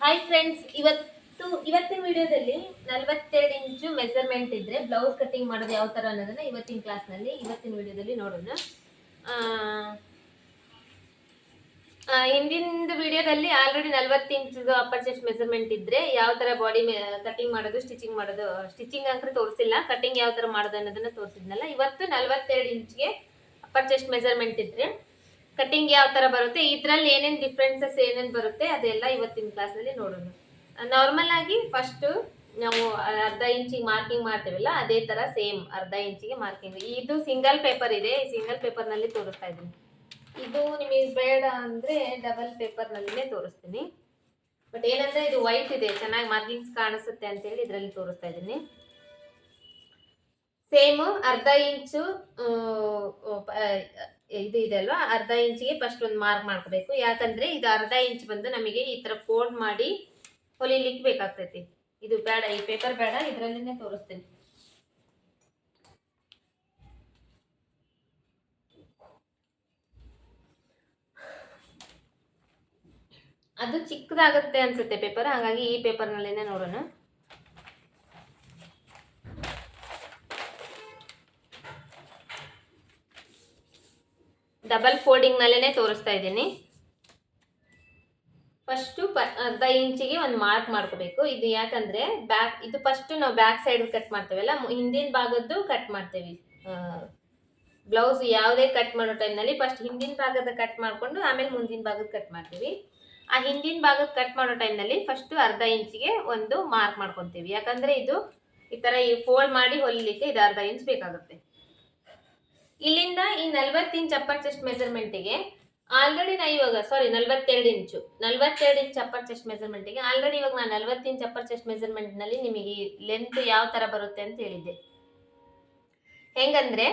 Hi friends, ಇವತ್ತಿನ ವಿಡಿಯೋದಲ್ಲಿ 42 ಇಂಚು measurement ಇದ್ರೆ ಬ್ಲೌಸ್ ಕಟಿಂಗ್ ಮಾಡೋದು ಯಾವ ತರ ಅನ್ನೋದನ್ನ ಇವತ್ತಿನ ವಿಡಿಯೋದಲ್ಲಿ ನೋಡೋಣ. ಹಿಂದಿನ ವಿಡಿಯೋದಲ್ಲಿ ಆಲ್ರೆಡಿ 40 ಇಂಚು ಅಪ್ಪರ್ ಚೆಸ್ಟ್ ಮೆಜರ್ಮೆಂಟ್ ಇದ್ರೆ ಯಾವ ತರ ಬಾಡಿ ಕಟಿಂಗ್ ಮಾಡೋದು, ಸ್ಟಿಚಿಂಗ್ ಅಂದ್ರೆ ತೋರಿಸಿಲ್ಲ, ಕಟಿಂಗ್ ಯಾವ ತರ ಮಾಡೋದು ಅನ್ನೋದನ್ನ ತೋರಿಸಿದ್ನಲ್ಲ. ಇವತ್ತು 42 ಇಂಚ್ಗೆ ಅಪ್ಪರ್ ಚೆಸ್ಟ್ ಮೆಜರ್ಮೆಂಟ್ ಇದ್ರೆ ಕಟಿಂಗ್ ಯಾವ ತರ ಬರುತ್ತೆ, ಇದ್ರಲ್ಲಿ ಏನೇನು ಡಿಫ್ರೆನ್ಸಸ್ ಏನೇನು ಬರುತ್ತೆ ಅದೆಲ್ಲ ಇವತ್ತಿನ ಕ್ಲಾಸ್ನಲ್ಲಿ ನೋಡೋಣ. ನಾರ್ಮಲ್ ಆಗಿ ಫಸ್ಟ್ ನಾವು ಅರ್ಧ ಇಂಚಿಗೆ ಮಾರ್ಕಿಂಗ್ ಮಾಡ್ತೇವಲ್ಲ, ಅದೇ ತರ ಸೇಮ್ ಅರ್ಧ ಇಂಚಿಗೆ ಮಾರ್ಕಿಂಗ್. ಇದು ಸಿಂಗಲ್ ಪೇಪರ್ ಇದೆ, ಸಿಂಗಲ್ ಪೇಪರ್ ನಲ್ಲಿ ತೋರಿಸ್ತಾ ಇದ್ದೀನಿ. ಇದು ನಿಮಗೆ ಬೇಡ ಅಂದ್ರೆ ಡಬಲ್ ಪೇಪರ್ ನಲ್ಲಿನೇ ತೋರಿಸ್ತೀನಿ. ಬಟ್ ಏನಂದ್ರೆ ಇದು ವೈಟ್ ಇದೆ, ಚೆನ್ನಾಗಿ ಮಾರ್ಕಿಂಗ್ಸ್ ಕಾಣಿಸುತ್ತೆ ಅಂತ ಹೇಳಿ ಇದರಲ್ಲಿ ತೋರಿಸ್ತಾ ಇದ್ದೀನಿ. ಸೇಮ್ ಅರ್ಧ ಇಂಚು ಇದು ಇದೆ ಅಲ್ವಾ, ಅರ್ಧ ಇಂಚಿಗೆ ಫಸ್ಟ್ ಒಂದು ಮಾರ್ಕ್ ಮಾಡ್ಕೋಬೇಕು. ಯಾಕಂದ್ರೆ ಇದು ಅರ್ಧ ಇಂಚ್ ಬಂದು ನಮಗೆ ಈ ತರ ಫೋಲ್ಡ್ ಮಾಡಿ ಹೊಲಿಲಿಕ್ಕೆ ಬೇಕಾಗ್ತೈತಿ. ಇದು ಬೇಡ, ಈ ಪೇಪರ್ ಬೇಡ, ಇದರಲ್ಲಿನೇ ತೋರಿಸ್ತೀನಿ. ಅದು ಚಿಕ್ಕದಾಗುತ್ತೆ ಅನ್ಸುತ್ತೆ ಪೇಪರ್, ಹಾಗಾಗಿ ಈ ಪೇಪರ್ ನಲ್ಲಿನೇ ನೋಡೋಣ. ಡಬಲ್ ಫೋಲ್ಡಿಂಗ್ ನಲ್ಲೇನೆ ತೋರಿಸ್ತಾ ಇದ್ದೀನಿ. ಫಸ್ಟ್ ಅರ್ಧ ಇಂಚಿಗೆ ಒಂದು ಮಾರ್ಕ್ ಮಾಡ್ಕೋಬೇಕು. ಇದು ಯಾಕಂದ್ರೆ ಇದು ಫಸ್ಟ್ ನಾವು ಬ್ಯಾಕ್ ಸೈಡ್ ಕಟ್ ಮಾಡ್ತೇವಲ್ಲ, ಹಿಂದಿನ ಭಾಗದ್ದು ಕಟ್ ಮಾಡ್ತೇವೆ. ಬ್ಲೌಸ್ ಯಾವುದೇ ಕಟ್ ಮಾಡೋ ಟೈಮ್ನಲ್ಲಿ ಫಸ್ಟ್ ಹಿಂದಿನ ಭಾಗದ ಕಟ್ ಮಾಡ್ಕೊಂಡು ಆಮೇಲೆ ಮುಂದಿನ ಭಾಗದ ಕಟ್ ಮಾಡ್ತೀವಿ. ಆ ಹಿಂದಿನ ಭಾಗದ ಕಟ್ ಮಾಡೋ ಟೈಮ್ನಲ್ಲಿ ಫಸ್ಟ್ ಅರ್ಧ ಇಂಚಿಗೆ ಒಂದು ಮಾರ್ಕ್ ಮಾಡ್ಕೊತೀವಿ. ಯಾಕಂದ್ರೆ ಇದು ಈ ತರ ಫೋಲ್ಡ್ ಮಾಡಿ ಹೊಲಿಲಿಕ್ಕೆ ಇದು ಅರ್ಧ ಇಂಚ್ ಬೇಕಾಗುತ್ತೆ. ಇಲ್ಲಿಂದ ಈ 40 ಇಂಚ್ ಅಪ್ಪರ್ ಚೆಸ್ಟ್ ಮೆಜರ್ಮೆಂಟಿಗೆ ಆಲ್ರೆಡಿ ನಾ ಇವಾಗ 42 ಇಂಚ್ ಅಪ್ಪರ್ ಚೆಸ್ಟ್ ಮೆಜರ್ಮೆಂಟಿಗೆ ಆಲ್ರೆಡಿ ಇವಾಗ ನಾನು 40 ಇಂಚ್ ಅಪ್ಪರ್ ಚೆಸ್ಟ್ ಮೆಜರ್ಮೆಂಟ್ ನಲ್ಲಿ ನಿಮಗೆ ಲೆಂತ್ ಯಾವ ತರ ಬರುತ್ತೆ ಅಂತ ಹೇಳಿದ್ದೆ. ಹೆಂಗಂದ್ರೆ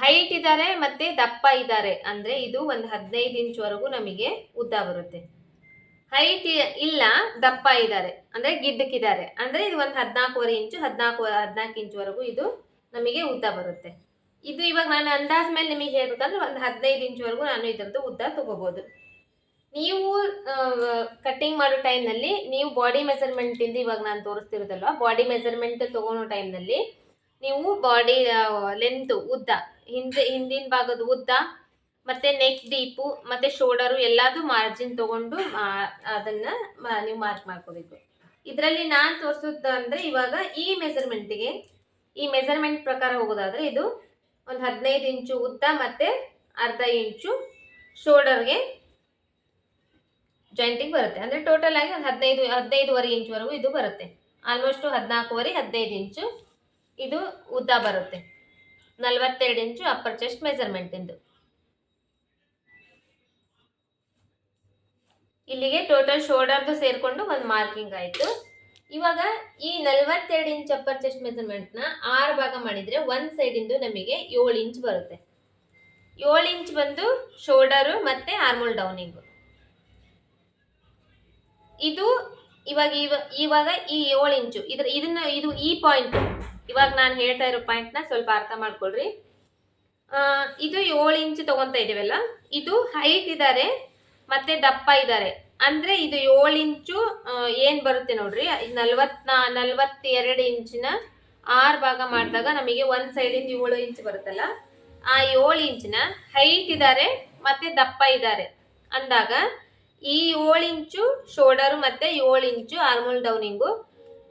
ಹೈಟ್ ಇದ್ದಾರೆ ಮತ್ತೆ ದಪ್ಪ ಇದ್ದಾರೆ ಅಂದ್ರೆ ಇದು ಒಂದು 15 ಇಂಚ್ ವರೆಗೂ ನಮಗೆ ಉದ್ದ ಬರುತ್ತೆ. ಹೈಟ್ ಇಲ್ಲ, ದಪ್ಪ ಇದ್ದಾರೆ ಅಂದ್ರೆ ಗಿಡ್ಡಕ್ಕಿದ್ದಾರೆ ಅಂದ್ರೆ ಇದು ಒಂದು 14.5 ಇಂಚು 14 ಇಂಚ್ ವರೆಗೂ ಇದು ನಮಗೆ ಉದ್ದ ಬರುತ್ತೆ. ಇದು ಇವಾಗ ನಾನು ಅಂದಾಜ್ ಮೇಲೆ ನಿಮಗೆ ಹೇಳ್ಬೇಕಂದ್ರೆ ಒಂದು 15 ಇಂಚ್ ವರೆಗೂ ನಾನು ಇದರದ್ದು ಉದ್ದ ತಗೋಬಹುದು. ನೀವು ಕಟಿಂಗ್ ಮಾಡೋ ಟೈಮ್ನಲ್ಲಿ ನೀವು ಬಾಡಿ ಮೆಜರ್ಮೆಂಟ್ ಇಂದ ಇವಾಗ ನಾನು ತೋರಿಸ್ತಿರೋದಲ್ವಾ, ಬಾಡಿ ಮೆಜರ್ಮೆಂಟ್ ತಗೊಳ್ಳೋ ಟೈಮ್ನಲ್ಲಿ ನೀವು ಬಾಡಿ ಲೆಂತ್ ಉದ್ದ, ಹಿಂದಿನ ಭಾಗದ ಉದ್ದ ಮತ್ತೆ ನೆಕ್ ಡೀಪು ಮತ್ತೆ ಶೋಲ್ಡರು ಎಲ್ಲಾದು ಮಾರ್ಜಿನ್ ತಗೊಂಡು ಅದನ್ನ ನೀವು ಮಾರ್ಕ್ ಮಾಡ್ಕೋಬೇಕು. ಇದರಲ್ಲಿ ನಾನು ತೋರಿಸೋದು ಅಂದ್ರೆ ಇವಾಗ ಈ ಮೆಜರ್ಮೆಂಟ್ ಪ್ರಕಾರ ಹೋಗೋದಾದ್ರೆ ಇದು ಒಂದು 15 ಇಂಚು ಉದ್ದ ಮತ್ತೆ ಅರ್ಧ ಇಂಚು ಶೋಲ್ಡರ್ಗೆ ಜಾಯಿಂಟಿಂಗ್ ಬರುತ್ತೆ. ಅಂದ್ರೆ ಟೋಟಲ್ ಆಗಿ ಒಂದು 15.5 ಇಂಚ್ ವರೆಗೂ ಇದು ಬರುತ್ತೆ. ಆಲ್ಮೋಸ್ಟ್ 14.5-15 ಇಂಚು ಇದು ಉದ್ದ ಬರುತ್ತೆ. 42 ಇಂಚು ಅಪ್ಪರ್ ಚೆಸ್ಟ್ ಮೆಜರ್ಮೆಂಟ್ ಇಂದು. ಇಲ್ಲಿಗೆ ಟೋಟಲ್ ಶೋಲ್ಡರ್ದು ಸೇರ್ಕೊಂಡು ಒಂದು ಮಾರ್ಕಿಂಗ್ ಆಯ್ತು. ಇವಾಗ ಈ 42 ಇಂಚ್ ಅಪ್ಪರ್ ಚೆಸ್ಟ್ ಮೆಜರ್ಮೆಂಟ್ ನ 6 ಭಾಗ ಮಾಡಿದ್ರೆ ಒಂದ್ ಸೈಡ್ ಇಂದು ನಮಗೆ 7 ಇಂಚ್ ಬರುತ್ತೆ. 7 ಇಂಚ್ ಬಂದು ಶೋಲ್ಡರ್ ಮತ್ತೆ ಆರ್ಮೋಲ್ ಡೌನಿಂಗ್. ಇದು ಇವಾಗ ಈ 7 ಇಂಚು ಇದು ಈ ಪಾಯಿಂಟ್, ಇವಾಗ ನಾನು ಹೇಳ್ತಾ ಇರೋ ಪಾಯಿಂಟ್ ನ ಸ್ವಲ್ಪ ಅರ್ಥ ಮಾಡ್ಕೊಳ್ರಿ. ಇದು 7 ಇಂಚ್ ತಗೊಂತ ಇದೀವಲ್ಲ, ಇದು ಹೈಟ್ ಇದ್ದಾರೆ ಮತ್ತೆ ದಪ್ಪ ಇದ್ದಾರೆ ಅಂದ್ರೆ ಇದು 7 ಇಂಚು ಏನ್ ಬರುತ್ತೆ ನೋಡ್ರಿ, 42 ಇಂಚಿನ 6 ಭಾಗ ಮಾಡಿದಾಗ ನಮಗೆ ಒಂದ್ ಸೈಡ್ ಇಂದ 7 ಇಂಚ್ ಬರುತ್ತಲ್ಲ, ಆ 7 ಇಂಚಿನ ಹೈಟ್ ಇದ್ದಾರೆ ಮತ್ತೆ ದಪ್ಪ ಇದ್ದಾರೆ ಅಂದಾಗ ಈ 7 ಇಂಚು ಶೋಲ್ಡರ್ ಮತ್ತೆ 7 ಇಂಚು ಆರ್ಮೋಲ್ ಡೌನಿಂಗು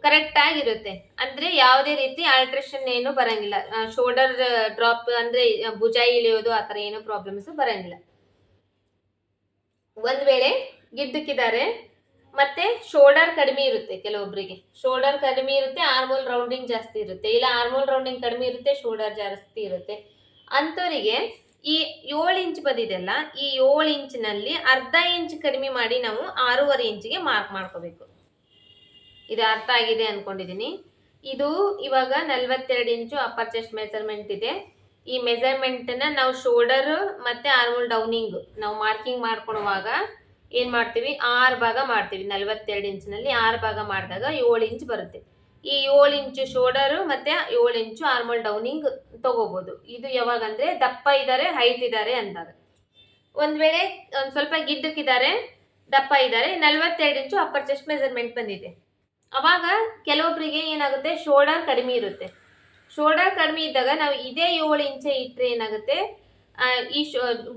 ಕರೆಕ್ಟ್ ಆಗಿರುತ್ತೆ. ಅಂದ್ರೆ ಯಾವುದೇ ರೀತಿ ಆಲ್ಟ್ರೇಷನ್ ಏನು ಬರಂಗಿಲ್ಲ. ಶೋಲ್ಡರ್ ಡ್ರಾಪ್ ಅಂದ್ರೆ ಭುಜ ಇಳಿಯೋದು ಆತರ ಏನು ಪ್ರಾಬ್ಲಮ್ಸ್ ಬರಂಗಿಲ್ಲ. ಒಂದ್ ವೇಳೆ ಗಿಡ್ಡಕ್ಕಿದ್ದಾರೆ ಮತ್ತೆ ಶೋಲ್ಡರ್ ಕಡಿಮೆ ಇರುತ್ತೆ, ಕೆಲವೊಬ್ಬರಿಗೆ ಶೋಲ್ಡರ್ ಕಡಿಮೆ ಇರುತ್ತೆ, ಆರ್ಮೋಲ್ ರೌಂಡಿಂಗ್ ಜಾಸ್ತಿ ಇರುತ್ತೆ, ಇಲ್ಲ ಆರ್ಮೋಲ್ ರೌಂಡಿಂಗ್ ಕಡಿಮೆ ಇರುತ್ತೆ, ಶೋಲ್ಡರ್ ಜಾಸ್ತಿ ಇರುತ್ತೆ, ಅಂಥವರಿಗೆ ಈ 7 ಇಂಚ್ ಬಂದಿದೆಲ್ಲ, ಈ 7 ಇಂಚಿನಲ್ಲಿ ಅರ್ಧ ಇಂಚ್ ಕಡಿಮೆ ಮಾಡಿ ನಾವು 6.5 ಇಂಚಿಗೆ ಮಾರ್ಕ್ ಮಾಡ್ಕೋಬೇಕು. ಇದು ಅರ್ಥ ಆಗಿದೆ ಅನ್ಕೊಂಡಿದೀನಿ. ಇದು ಇವಾಗ 42 ಇಂಚು ಅಪ್ಪರ್ ಚೆಸ್ಟ್ ಮೆಜರ್ಮೆಂಟ್ ಇದೆ. ಈ ಮೆಜರ್ಮೆಂಟ್ ನ ನಾವು ಶೋಲ್ಡರ್ ಮತ್ತೆ ಆರ್ಮೋಲ್ ಡೌನಿಂಗ್ ನಾವು ಮಾರ್ಕಿಂಗ್ ಮಾಡ್ಕೊಳ್ಳುವಾಗ ಏನ್ ಮಾಡ್ತೀವಿ, 6 ಭಾಗ ಮಾಡ್ತೀವಿ. 42 ಇಂಚಿನಲ್ಲಿ 6 ಭಾಗ ಮಾಡಿದಾಗ 7 ಇಂಚ್ ಬರುತ್ತೆ. ಈ 7 ಇಂಚು ಶೋಲ್ಡರ್ ಮತ್ತೆ 7 ಇಂಚು ಆರ್ಮೋಲ್ ಡೌನಿಂಗ್ ತಗೋಬಹುದು. ಇದು ಯಾವಾಗ ಅಂದ್ರೆ ದಪ್ಪ ಇದ್ದಾರೆ ಹೈಟ್ ಇದ್ದಾರೆ ಅಂದಾಗ. ಒಂದ್ ವೇಳೆ ಒಂದ್ ಸ್ವಲ್ಪ ಗಿಡ್ಡಕ್ಕಿದ್ದಾರೆ ದಪ್ಪ ಇದ್ದಾರೆ, 42 ಇಂಚು ಅಪ್ಪರ್ ಚೆಸ್ಟ್ ಮೆಜರ್ಮೆಂಟ್ ಬಂದಿದೆ. ಅವಾಗ ಕೆಲವೊಬ್ಬರಿಗೆ ಏನಾಗುತ್ತೆ, ಶೋಲ್ಡರ್ ಕಡಿಮೆ ಇರುತ್ತೆ. ಶೋಲ್ಡರ್ ಕಡಿಮೆ ಇದ್ದಾಗ ನಾವು ಇದೇ 7 ಇಂಚೆ ಇಟ್ಟರೆ ಏನಾಗುತ್ತೆ, ಈ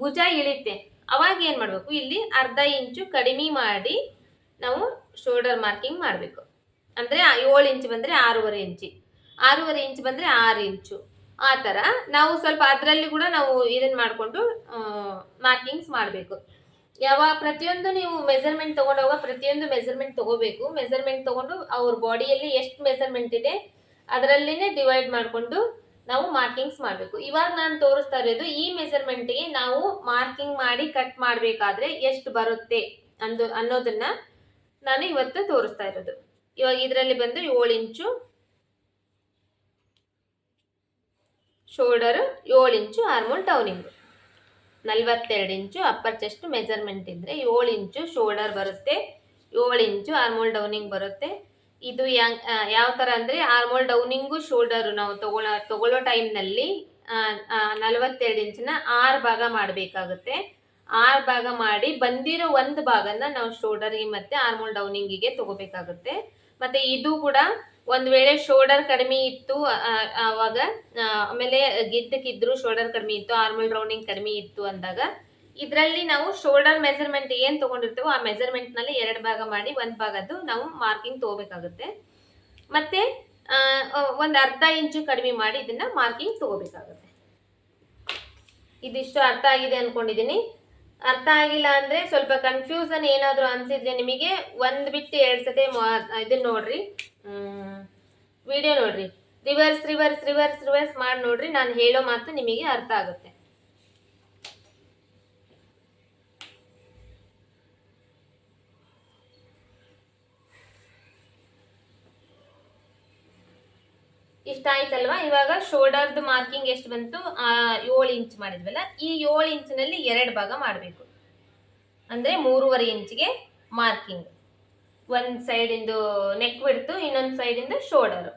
ಭುಜ ಇಳಿತೆ. ಅವಾಗ ಏನು ಮಾಡಬೇಕು, ಇಲ್ಲಿ ಅರ್ಧ ಇಂಚು ಕಡಿಮೆ ಮಾಡಿ ನಾವು ಶೋಲ್ಡರ್ ಮಾರ್ಕಿಂಗ್ ಮಾಡಬೇಕು. ಅಂದರೆ 7 ಇಂಚು ಬಂದರೆ 6.5 ಇಂಚು, 6.5 ಇಂಚು ಬಂದರೆ 6 ಇಂಚು. ಆ ಥರ ನಾವು ಸ್ವಲ್ಪ ಅದರಲ್ಲಿ ಕೂಡ ನಾವು ಇದನ್ನು ಮಾಡಿಕೊಂಡು ಮಾರ್ಕಿಂಗ್ಸ್ ಮಾಡಬೇಕು. ಪ್ರತಿಯೊಂದು ನೀವು ಮೆಜರ್ಮೆಂಟ್ ತೊಗೊಂಡೋಗ ಪ್ರತಿಯೊಂದು ಮೆಜರ್ಮೆಂಟ್ ತೊಗೋಬೇಕು. ಮೆಜರ್ಮೆಂಟ್ ತೊಗೊಂಡು ಅವ್ರ ಬಾಡಿಯಲ್ಲಿ ಎಷ್ಟು ಮೆಜರ್ಮೆಂಟ್ ಇದೆ ಅದರಲ್ಲಿನೇ ಡಿವೈಡ್ ಮಾಡಿಕೊಂಡು ನಾವು ಮಾರ್ಕಿಂಗ್ಸ್ ಮಾಡಬೇಕು. ಇವಾಗ ನಾನು ತೋರಿಸ್ತಾ ಇರೋದು ಈ ಮೆಜರ್ಮೆಂಟ್ಗೆ ನಾವು ಮಾರ್ಕಿಂಗ್ ಮಾಡಿ ಕಟ್ ಮಾಡಬೇಕಾದ್ರೆ ಎಷ್ಟು ಬರುತ್ತೆ ಅನ್ನೋದನ್ನ ನಾನು ಇವತ್ತು ತೋರಿಸ್ತಾ ಇರೋದು. ಇವಾಗ ಇದರಲ್ಲಿ ಬಂದು 7 ಇಂಚು ಶೋಲ್ಡರ್, 7 ಇಂಚು ಆರ್ಮೋಲ್ ಡೌನಿಂಗ್, 42 ಇಂಚು ಅಪ್ಪರ್ ಚೆಸ್ಟ್ ಮೆಜರ್ಮೆಂಟ್ ಇದ್ದರೆ 7 ಇಂಚು ಶೋಲ್ಡರ್ ಬರುತ್ತೆ, 7 ಇಂಚು ಆರ್ಮೋಲ್ ಡೌನಿಂಗ್ ಬರುತ್ತೆ. ಇದು ಯಾವ ಥರ ಅಂದರೆ ಆರ್ಮೋಲ್ ಡೌನಿಂಗು ಶೋಲ್ಡರು ನಾವು ತಗೊಳ್ಳೋ ಟೈಮ್ನಲ್ಲಿ 42 ಇಂಚನ್ನ 6 ಭಾಗ ಮಾಡಬೇಕಾಗುತ್ತೆ. 6 ಭಾಗ ಮಾಡಿ ಬಂದಿರೋ ಒಂದು ಭಾಗನ ನಾವು ಶೋಲ್ಡರ್ಗೆ ಮತ್ತು ಆರ್ಮೋಲ್ ಡೌನಿಂಗಿಗೆ ತಗೋಬೇಕಾಗುತ್ತೆ. ಮತ್ತು ಇದು ಕೂಡ ಒಂದು ವೇಳೆ ಶೋಲ್ಡರ್ ಕಡಿಮೆ ಇತ್ತು ಆವಾಗ, ಆಮೇಲೆ ಗಿದ್ದಕ್ಕಿದ್ರು ಶೋಲ್ಡರ್ ಕಡಿಮೆ ಇತ್ತು, ಆರ್ಮೋಲ್ ರೌಂಡಿಂಗ್ ಕಡಿಮೆ ಇತ್ತು ಅಂದಾಗ ಇದರಲ್ಲಿ ನಾವು ಶೋಲ್ಡರ್ ಮೆಜರ್ಮೆಂಟ್ ಏನು ತೊಗೊಂಡಿರ್ತೀವೋ ಆ ಮೆಜರ್ಮೆಂಟ್ನಲ್ಲಿ 2 ಭಾಗ ಮಾಡಿ 1 ಭಾಗದ್ದು ನಾವು ಮಾರ್ಕಿಂಗ್ ತೊಗೋಬೇಕಾಗುತ್ತೆ. ಮತ್ತು ಒಂದು ಅರ್ಧ ಇಂಚು ಕಡಿಮೆ ಮಾಡಿ ಇದನ್ನು ಮಾರ್ಕಿಂಗ್ ತೊಗೋಬೇಕಾಗುತ್ತೆ. ಇದಿಷ್ಟು ಅರ್ಥ ಆಗಿದೆ ಅಂದ್ಕೊಂಡಿದ್ದೀನಿ. ಅರ್ಥ ಆಗಿಲ್ಲ ಅಂದರೆ ಸ್ವಲ್ಪ ಕನ್ಫ್ಯೂಸನ್ ಏನಾದರೂ ಅನಿಸಿದ್ರೆ ನಿಮಗೆ ಒಂದು ಬಿಟ್ಟು 2 ಸತಿ ಇದನ್ನು ನೋಡ್ರಿ, ವಿಡಿಯೋ ನೋಡ್ರಿ, ರಿವರ್ಸ್ ರಿವರ್ಸ್ ರಿವರ್ಸ್ ರಿವರ್ಸ್ ಮಾಡಿ ನೋಡ್ರಿ, ನಾನು ಹೇಳೋ ಮಾತು ನಿಮಗೆ ಅರ್ಥ ಆಗುತ್ತೆ. ಇಷ್ಟ ಆಯ್ತಲ್ವಾ? ಇವಾಗ ಶೋಲ್ಡರ್ದು ಮಾರ್ಕಿಂಗ್ ಎಷ್ಟು ಬಂತು, 7 ಇಂಚ್ ಮಾಡಿದ್ವಲ್ಲ, ಈ 7 ಇಂಚಿನಲ್ಲಿ 2 ಭಾಗ ಮಾಡಬೇಕು. ಅಂದರೆ 3.5 ಇಂಚಿಗೆ ಮಾರ್ಕಿಂಗ್. ಒಂದು ಸೈಡಿಂದು ನೆಕ್ ಬಿಡ್ತು, ಇನ್ನೊಂದು ಸೈಡಿಂದ ಶೋಲ್ಡರು.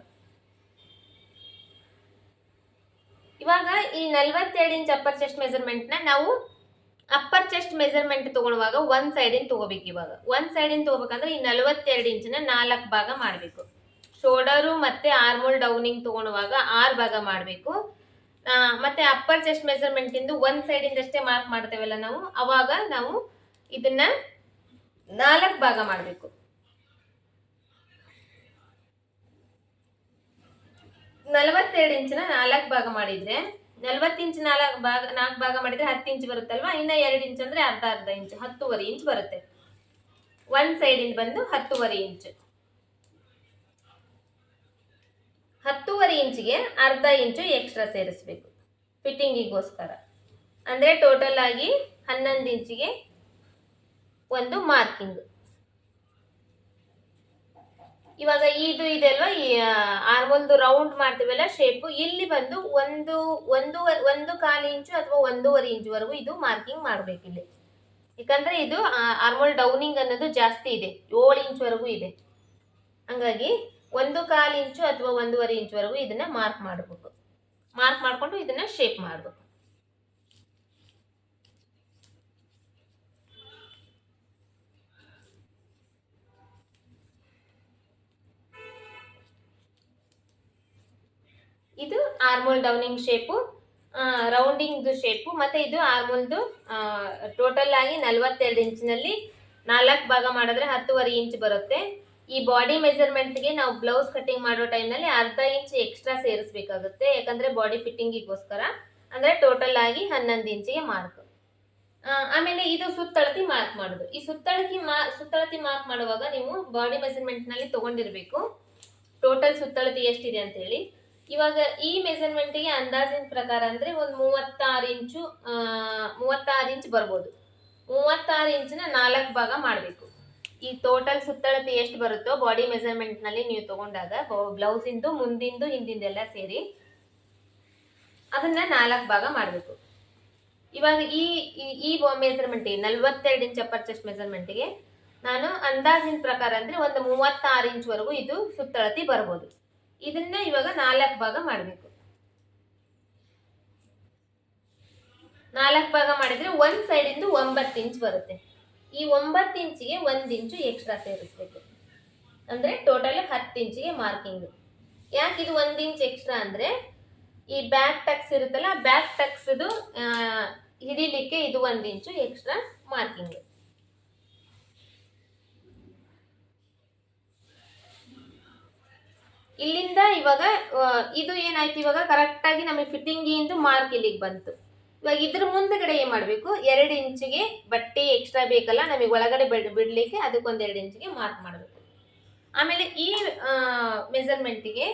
ಇವಾಗ ಈ 42 ಇಂಚ್ ಅಪ್ಪರ್ ಚೆಸ್ಟ್ ಮೆಜರ್ಮೆಂಟ್ನ ನಾವು ಅಪ್ಪರ್ ಚೆಸ್ಟ್ ಮೆಜರ್ಮೆಂಟ್ ತೊಗೊಳುವಾಗ ಒಂದು ಸೈಡಿಂದ ತೊಗೋಬೇಕು. ಇವಾಗ ಒಂದು ಸೈಡಿಂದ ತೊಗೋಬೇಕಂದ್ರೆ ಈ 42 ಇಂಚನ್ನ 4 ಭಾಗ ಮಾಡಬೇಕು. ಶೋಲ್ಡರು ಮತ್ತು ಆರ್ಮೋಲ್ ಡೌನಿಂಗ್ ತೊಗೊಳುವಾಗ 6 ಭಾಗ ಮಾಡಬೇಕು. ಮತ್ತು ಅಪ್ಪರ್ ಚೆಸ್ಟ್ ಮೆಜರ್ಮೆಂಟಿಂದು ಒಂದು ಸೈಡಿಂದಷ್ಟೇ ಮಾರ್ಕ್ ಮಾಡ್ತೇವಲ್ಲ ನಾವು, ಅವಾಗ ನಾವು ಇದನ್ನು 4 ಭಾಗ ಮಾಡಬೇಕು. 42 ಇಂಚನ್ನ 4 ಭಾಗ ಮಾಡಿದರೆ 40 ಇಂಚ್ 4 ಭಾಗ ಮಾಡಿದರೆ 10 ಇಂಚ್ ಬರುತ್ತಲ್ವ. ಇನ್ನು 2 ಇಂಚ್ ಅಂದರೆ ಅರ್ಧ ಇಂಚು, 10.5 ಇಂಚ್ ಬರುತ್ತೆ. ಒಂದು ಸೈಡಿಂದ ಬಂದು 10.5 ಇಂಚು. 10.5 ಇಂಚಿಗೆ ಅರ್ಧ ಇಂಚು ಎಕ್ಸ್ಟ್ರಾ ಸೇರಿಸ್ಬೇಕು ಫಿಟ್ಟಿಂಗಿಗೋಸ್ಕರ. ಅಂದರೆ ಟೋಟಲ್ ಆಗಿ 11 ಇಂಚಿಗೆ ಒಂದು ಮಾರ್ಕಿಂಗ್. ಇವಾಗ ಇದು ಇದೆ ಅಲ್ವಾ, ಈ ಆರ್ಮೋಲ್ದು ರೌಂಡ್ ಮಾಡ್ತೀವಲ್ಲ ಶೇಪು, ಇಲ್ಲಿ ಬಂದು 1.25 ಇಂಚು ಅಥವಾ 1.5 ಇಂಚುವರೆಗೂ ಇದು ಮಾರ್ಕಿಂಗ್ ಮಾಡಬೇಕು ಇಲ್ಲಿ. ಯಾಕಂದರೆ ಇದು ಆರ್ಮೋಲ್ ಡೌನಿಂಗ್ ಅನ್ನೋದು ಜಾಸ್ತಿ ಇದೆ, 7 ಇಂಚ್ವರೆಗೂ ಇದೆ. ಹಂಗಾಗಿ 1.25 ಇಂಚು ಅಥವಾ 1.5 ಇಂಚ್ವರೆಗೂ ಇದನ್ನು ಮಾರ್ಕ್ ಮಾಡಬೇಕು. ಮಾರ್ಕ್ ಮಾಡಿಕೊಂಡು ಇದನ್ನು ಶೇಪ್ ಮಾಡಬೇಕು. ಇದು ಆರ್ಮೋಲ್ ಡೌನಿಂಗ್ ಶೇಪು, ರೌಂಡಿಂಗ್ದು ಶೇಪು. ಮತ್ತು ಇದು ಆರ್ಮೋಲ್ದು ಟೋಟಲ್ ಆಗಿ 42 ಇಂಚಿನಲ್ಲಿ 4 ಭಾಗ ಮಾಡಿದ್ರೆ 10.5 ಇಂಚ್ ಬರುತ್ತೆ. ಈ ಬಾಡಿ ಮೆಜರ್ಮೆಂಟ್ಗೆ ನಾವು ಬ್ಲೌಸ್ ಕಟ್ಟಿಂಗ್ ಮಾಡೋ ಟೈಮ್ನಲ್ಲಿ ಅರ್ಧ ಇಂಚ್ ಎಕ್ಸ್ಟ್ರಾ ಸೇರಿಸ್ಬೇಕಾಗುತ್ತೆ, ಯಾಕಂದರೆ ಬಾಡಿ ಫಿಟ್ಟಿಂಗಿಗೋಸ್ಕರ. ಅಂದರೆ ಟೋಟಲ್ ಆಗಿ 11 ಇಂಚಿಗೆ ಮಾರ್ಕ್. ಆಮೇಲೆ ಇದು ಸುತ್ತಳತಿ ಮಾರ್ಕ್ ಮಾಡೋದು. ಈ ಸುತ್ತಳತಿ ಮಾರ್ಕ್ ಮಾಡುವಾಗ ನೀವು ಬಾಡಿ ಮೆಜರ್ಮೆಂಟ್ನಲ್ಲಿ ತೊಗೊಂಡಿರಬೇಕು ಟೋಟಲ್ ಸುತ್ತಳತಿ ಎಷ್ಟಿದೆ ಅಂತೇಳಿ. ಇವಾಗ ಈ ಮೆಜರ್ಮೆಂಟಿಗೆ ಅಂದಾಜಿನ ಪ್ರಕಾರ ಅಂದರೆ ಒಂದು 36 ಇಂಚ್ ಬರ್ಬೋದು. 36 ಇಂಚನ್ನ 4 ಭಾಗ ಮಾಡಬೇಕು. ಈ ಟೋಟಲ್ ಸುತ್ತಳತೆ ಎಷ್ಟು ಬರುತ್ತೋ ಬಾಡಿ ಮೆಜರ್ಮೆಂಟ್ನಲ್ಲಿ ನೀವು ತೊಗೊಂಡಾಗ ಬ್ಲೌಸಿಂದು ಮುಂದಿಂದು ಹಿಂದಿಂದೆಲ್ಲ ಸೇರಿ ಅದನ್ನು 4 ಭಾಗ ಮಾಡಬೇಕು. ಇವಾಗ ಈ ಮೆಜರ್ಮೆಂಟಿಗೆ 42 ಇಂಚ್ ಅಪ್ಪರ್ ಚೆಸ್ಟ್ ಮೆಜರ್ಮೆಂಟಿಗೆ ನಾನು ಅಂದಾಜಿನ ಪ್ರಕಾರ ಅಂದರೆ ಒಂದು 36 ಇಂಚ್ವರೆಗೂ ಇದು ಸುತ್ತಳತೆ ಬರ್ಬೋದು. ಇದನ್ನ ಇವಾಗ 4 ಭಾಗ ಮಾಡಬೇಕು. 4 ಭಾಗ ಮಾಡಿದರೆ ಒಂದು ಸೈಡಿಂದು 9 ಇಂಚ್ ಬರುತ್ತೆ. ಈ 9 ಇಂಚಿಗೆ 1 ಇಂಚು ಎಕ್ಸ್ಟ್ರಾ ಸೇರಿಸ್ಬೇಕು. ಅಂದ್ರೆ ಟೋಟಲ್ 10 ಇಂಚಿಗೆ ಮಾರ್ಕಿಂಗ್. ಯಾಕೆ ಇದು 1 ಇಂಚ್ ಎಕ್ಸ್ಟ್ರಾ ಅಂದ್ರೆ ಈ ಬ್ಯಾಕ್ ಟಕ್ಸ್ ಇರುತ್ತಲ್ಲ, ಬ್ಯಾಕ್ ಟಕ್ಸ್ ಹಿಡಿಲಿಕ್ಕೆ ಇದು 1 ಇಂಚು ಎಕ್ಸ್ಟ್ರಾ ಮಾರ್ಕಿಂಗ್. ಇಲ್ಲಿಂದ ಇವಾಗ ಇದು ಏನಾಯ್ತು, ಇವಾಗ ಕರೆಕ್ಟ್ ಆಗಿ ನಮಗೆ ಫಿಟ್ಟಿಂಗ್ ಇಂದು ಮಾರ್ಕ್ ಇಲ್ಲಿಗೆ ಬಂತು. ಇವಾಗ ಇದ್ರ ಮುಂದಗಡೆ ಏನ್ ಮಾಡ್ಬೇಕು, 2 ಇಂಚಿಗೆ ಬಟ್ಟೆ ಎಕ್ಸ್ಟ್ರಾ ಬೇಕಲ್ಲ ನಮಗೆ ಒಳಗಡೆ ಬಿಡ್ಲಿಕ್ಕೆ, ಅದಕ್ಕೊಂದು 2 ಇಂಚಿಗೆ ಮಾರ್ಕ್ ಮಾಡಬೇಕು. ಆಮೇಲೆ ಈ ಮೆಜರ್ಮೆಂಟ್ಗೆ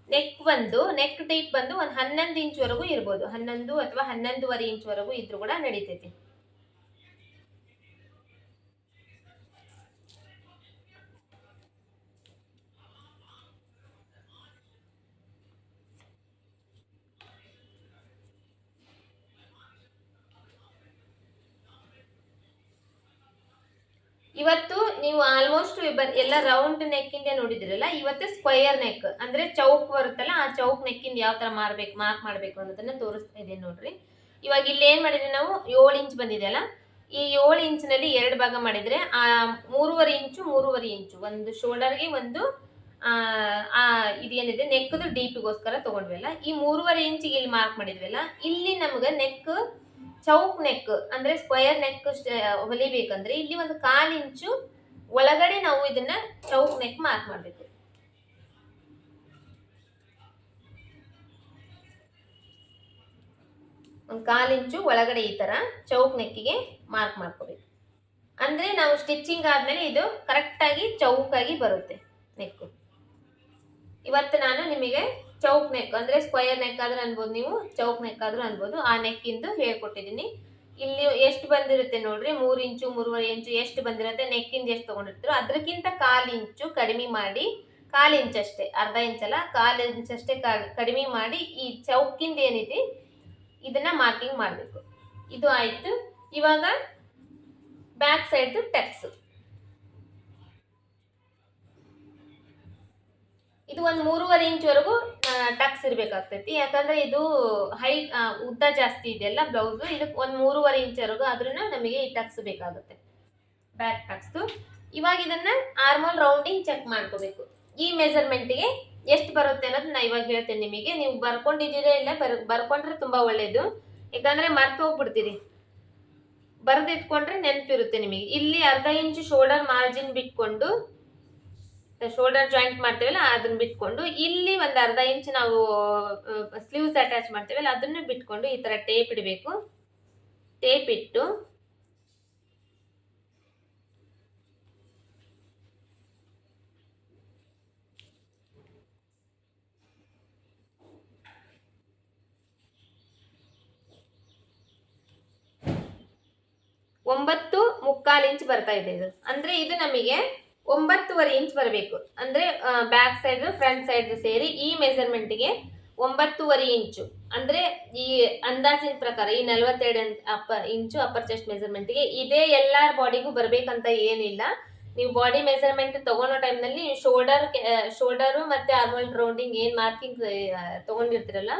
ನೆಕ್ ಟೈಪ್ ಬಂದು ಒಂದು 11 ಇಂಚ್ ವರೆಗೂ ಇರ್ಬೋದು. 11 ಅಥವಾ 11.5 ಇಂಚ್ ವರೆಗೂ ಇದ್ರೂ ಕೂಡ ನಡೀತೈತಿ. ಇವತ್ತು ನೀವು ಆಲ್ಮೋಸ್ಟ್ ಎಲ್ಲ ರೌಂಡ್ ನೆಕ್ ಇಂದ ನೋಡಿದಿರಲ್ಲ, ಇವತ್ತು ಸ್ಕ್ವಯರ್ ನೆಕ್ ಅಂದ್ರೆ ಚೌಕ್ ಬರುತ್ತಲ್ಲ, ಆ ಚೌಕ್ ನೆಕ್ ಇಂದ ಯಾವ ತರ ಮಾರ್ಕ್ ಮಾಡ್ಬೇಕು ಅನ್ನೋದನ್ನ ತೋರಿಸ್ತಾ ಇದ್ದೀನಿ ನೋಡ್ರಿ. ಇವಾಗ ಇಲ್ಲಿ ಏನ್ ಮಾಡಿದ್ವಿ ನಾವು, 7 ಇಂಚ್ ಬಂದಿದೆಯಲ್ಲ, ಈ 7 ಇಂಚಿನಲ್ಲಿ 2 ಭಾಗ ಮಾಡಿದ್ರೆ 3.5 ಇಂಚು 3.5 ಇಂಚು ಒಂದು ಶೋಲ್ಡರ್ಗೆ, ಒಂದು ಇದೇನಿದೆ ನೆಕ್ದು ಡೀಪಿಗೋಸ್ಕರ ತಗೊಂಡ್ವಲ್ಲ, ಈ 3.5 ಇಂಚಿಗೆ ಇಲ್ಲಿ ಮಾರ್ಕ್ ಮಾಡಿದ್ವಲ್ಲ, ಇಲ್ಲಿ ನಮ್ಗೆ ನೆಕ್ ಚೌಕ್ ನೆಕ್ ಅಂದ್ರೆ ಸ್ಕ್ವಯರ್ ನೆಕ್ ಹೊಲಿಬೇಕಂದ್ರೆ ಇಲ್ಲಿ ಒಂದು 1/4 ಇಂಚು ಒಳಗಡೆ ನಾವು ಇದನ್ನ ಚೌಕ್ ನೆಕ್ ಮಾರ್ಕ್ ಮಾಡ್ಬೇಕು. ಒಂದು 1/4 ಇಂಚು ಒಳಗಡೆ ಈ ತರ ಚೌಕ್ ನೆಕ್ಕಿಗೆ ಮಾರ್ಕ್ ಮಾಡ್ಕೋಬೇಕು. ಅಂದ್ರೆ ನಾವು ಸ್ಟಿಚಿಂಗ್ ಆದ್ಮೇಲೆ ಇದು ಕರೆಕ್ಟ್ ಆಗಿ ಚೌಕ್ ಆಗಿ ಬರುತ್ತೆ ನೆಕ್. ಇವತ್ತು ನಾನು ನಿಮಗೆ ಚೌಕ್ ನೆಕ್ ಅಂದ್ರೆ ಸ್ಕ್ವಯರ್ ನೆಕ್ ಆದ್ರೂ ಅನ್ಬೋದು, ನೀವು ಚೌಕ್ ನೆಕ್ ಆದ್ರೂ ಅನ್ಬೋದು, ಆ ನೆಕ್ ಇಂದು ಹೇಳ್ಕೊಟ್ಟಿದ್ದೀನಿ. ಇಲ್ಲಿ ಎಷ್ಟು ಬಂದಿರುತ್ತೆ ನೋಡ್ರಿ, 3 ಇಂಚು 3.5 ಇಂಚು ಎಷ್ಟು ಬಂದಿರುತ್ತೆ, ನೆಕ್ ಇಂದ ಎಷ್ಟು ತಗೊಂಡಿರ್ತೀರೋ ಅದಕ್ಕಿಂತ 1/4 ಇಂಚು ಕಡಿಮೆ ಮಾಡಿ, 1/4 ಇಂಚ್ ಅಷ್ಟೇ, ಅರ್ಧ ಇಂಚಲ್ಲ 1/4 ಇಂಚ್ ಅಷ್ಟೇ ಕಡಿಮೆ ಮಾಡಿ ಈ ಚೌಕಿಂದ ಏನಿದೆ ಇದನ್ನ ಮಾರ್ಕಿಂಗ್ ಮಾಡಬೇಕು. ಇದು ಆಯ್ತು. ಇವಾಗ ಬ್ಯಾಕ್ ಸೈಡ್ ಟಕ್ಸ್, ಇದು ಒಂದು 3.5 ಇಂಚ್ ವರೆಗೂ ಟಕ್ಸ್ ಇರ್ಬೇಕಾಗ್ತೈತಿ. ಯಾಕಂದ್ರೆ ಇದು ಹೈಟ್ ಉದ್ದ ಜಾಸ್ತಿ ಇದೆಯಲ್ಲ ಬ್ಲೌಸ್, ಇದಕ್ಕೆ ಒಂದು 3.5 ಇಂಚ್ ವರೆಗೂ ಆದ್ರೂ ನಮಗೆ ಈ ಟಕ್ಸ್ ಬೇಕಾಗುತ್ತೆ, ಬ್ಯಾಕ್ ಟಕ್ಸ್. ಇವಾಗ ಇದನ್ನ ಆರ್ಮೋಲ್ ರೌಂಡಿಂಗ್ ಚೆಕ್ ಮಾಡ್ಕೋಬೇಕು. ಈ ಮೆಜರ್ಮೆಂಟ್ಗೆ ಎಷ್ಟು ಬರುತ್ತೆ ಅನ್ನೋದು ನಾ ಇವಾಗ ಹೇಳ್ತೇನೆ ನಿಮಗೆ. ನೀವು ಬರ್ಕೊಂಡಿದ್ದೀರಾ ಇಲ್ಲ, ಬರ್ಕೊಂಡ್ರೆ ತುಂಬಾ ಒಳ್ಳೇದು, ಯಾಕಂದ್ರೆ ಮರ್ತು ಹೋಗ್ಬಿಡ್ತೀರಿ. ಬರೆದಿಟ್ಕೊಂಡ್ರೆ ನೆನಪಿರುತ್ತೆ ನಿಮಗೆ. ಇಲ್ಲಿ ಅರ್ಧ ಇಂಚು ಶೋಲ್ಡರ್ ಮಾರ್ಜಿನ್ ಬಿಟ್ಕೊಂಡು, ಶೋಲ್ಡರ್ ಜಾಯಿಂಟ್ ಮಾಡ್ತೇವಲ್ಲ ಅದನ್ನ ಬಿಟ್ಕೊಂಡು, ಇಲ್ಲಿ ಒಂದು ಅರ್ಧ ಇಂಚ್ ನಾವು ಸ್ಲೀವ್ಸ್ ಅಟ್ಯಾಚ್ ಮಾಡ್ತೇವಲ್ಲ ಅದನ್ನು ಬಿಟ್ಕೊಂಡು ಈ ತರ ಟೇಪ್ ಇಡಬೇಕು. ಟೇಪ್ ಇಟ್ಟು ಒಂಬತ್ತು ಮುಕ್ಕಾಲು ಇಂಚ್ ಬರ್ತಾ ಇದೆ ಇದು. ಅಂದ್ರೆ ಇದು ನಮಗೆ 9.5 ಇಂಚ್ ಬರಬೇಕು. ಅಂದ್ರೆ ಬ್ಯಾಕ್ ಸೈಡ್ ಫ್ರಂಟ್ ಸೈಡ್ ಸೇರಿ ಈ ಮೆಜರ್ಮೆಂಟ್ಗೆ 9.5 ಇಂಚು. ಅಂದ್ರೆ ಈ ಅಂದಾಜಿನ ಪ್ರಕಾರ ಈ 42 ಇಂಚು ಅಪ್ಪರ್ ಚೆಸ್ಟ್ ಮೆಜರ್ಮೆಂಟ್ಗೆ ಇದೇ ಎಲ್ಲಾರ ಬಾಡಿಗೂ ಬರ್ಬೇಕಂತ ಏನಿಲ್ಲ. ನೀವು ಬಾಡಿ ಮೆಜರ್ಮೆಂಟ್ ತಗೊಳ್ಳೋ ಟೈಮ್ನಲ್ಲಿ ಶೋಲ್ಡರು ಮತ್ತೆ ಆರ್ಮೋಲ್ ರೌಂಡಿಂಗ್ ಏನ್ ಮಾರ್ಕಿಂಗ್ ತಗೊಂಡಿರ್ತೀರಲ್ಲ,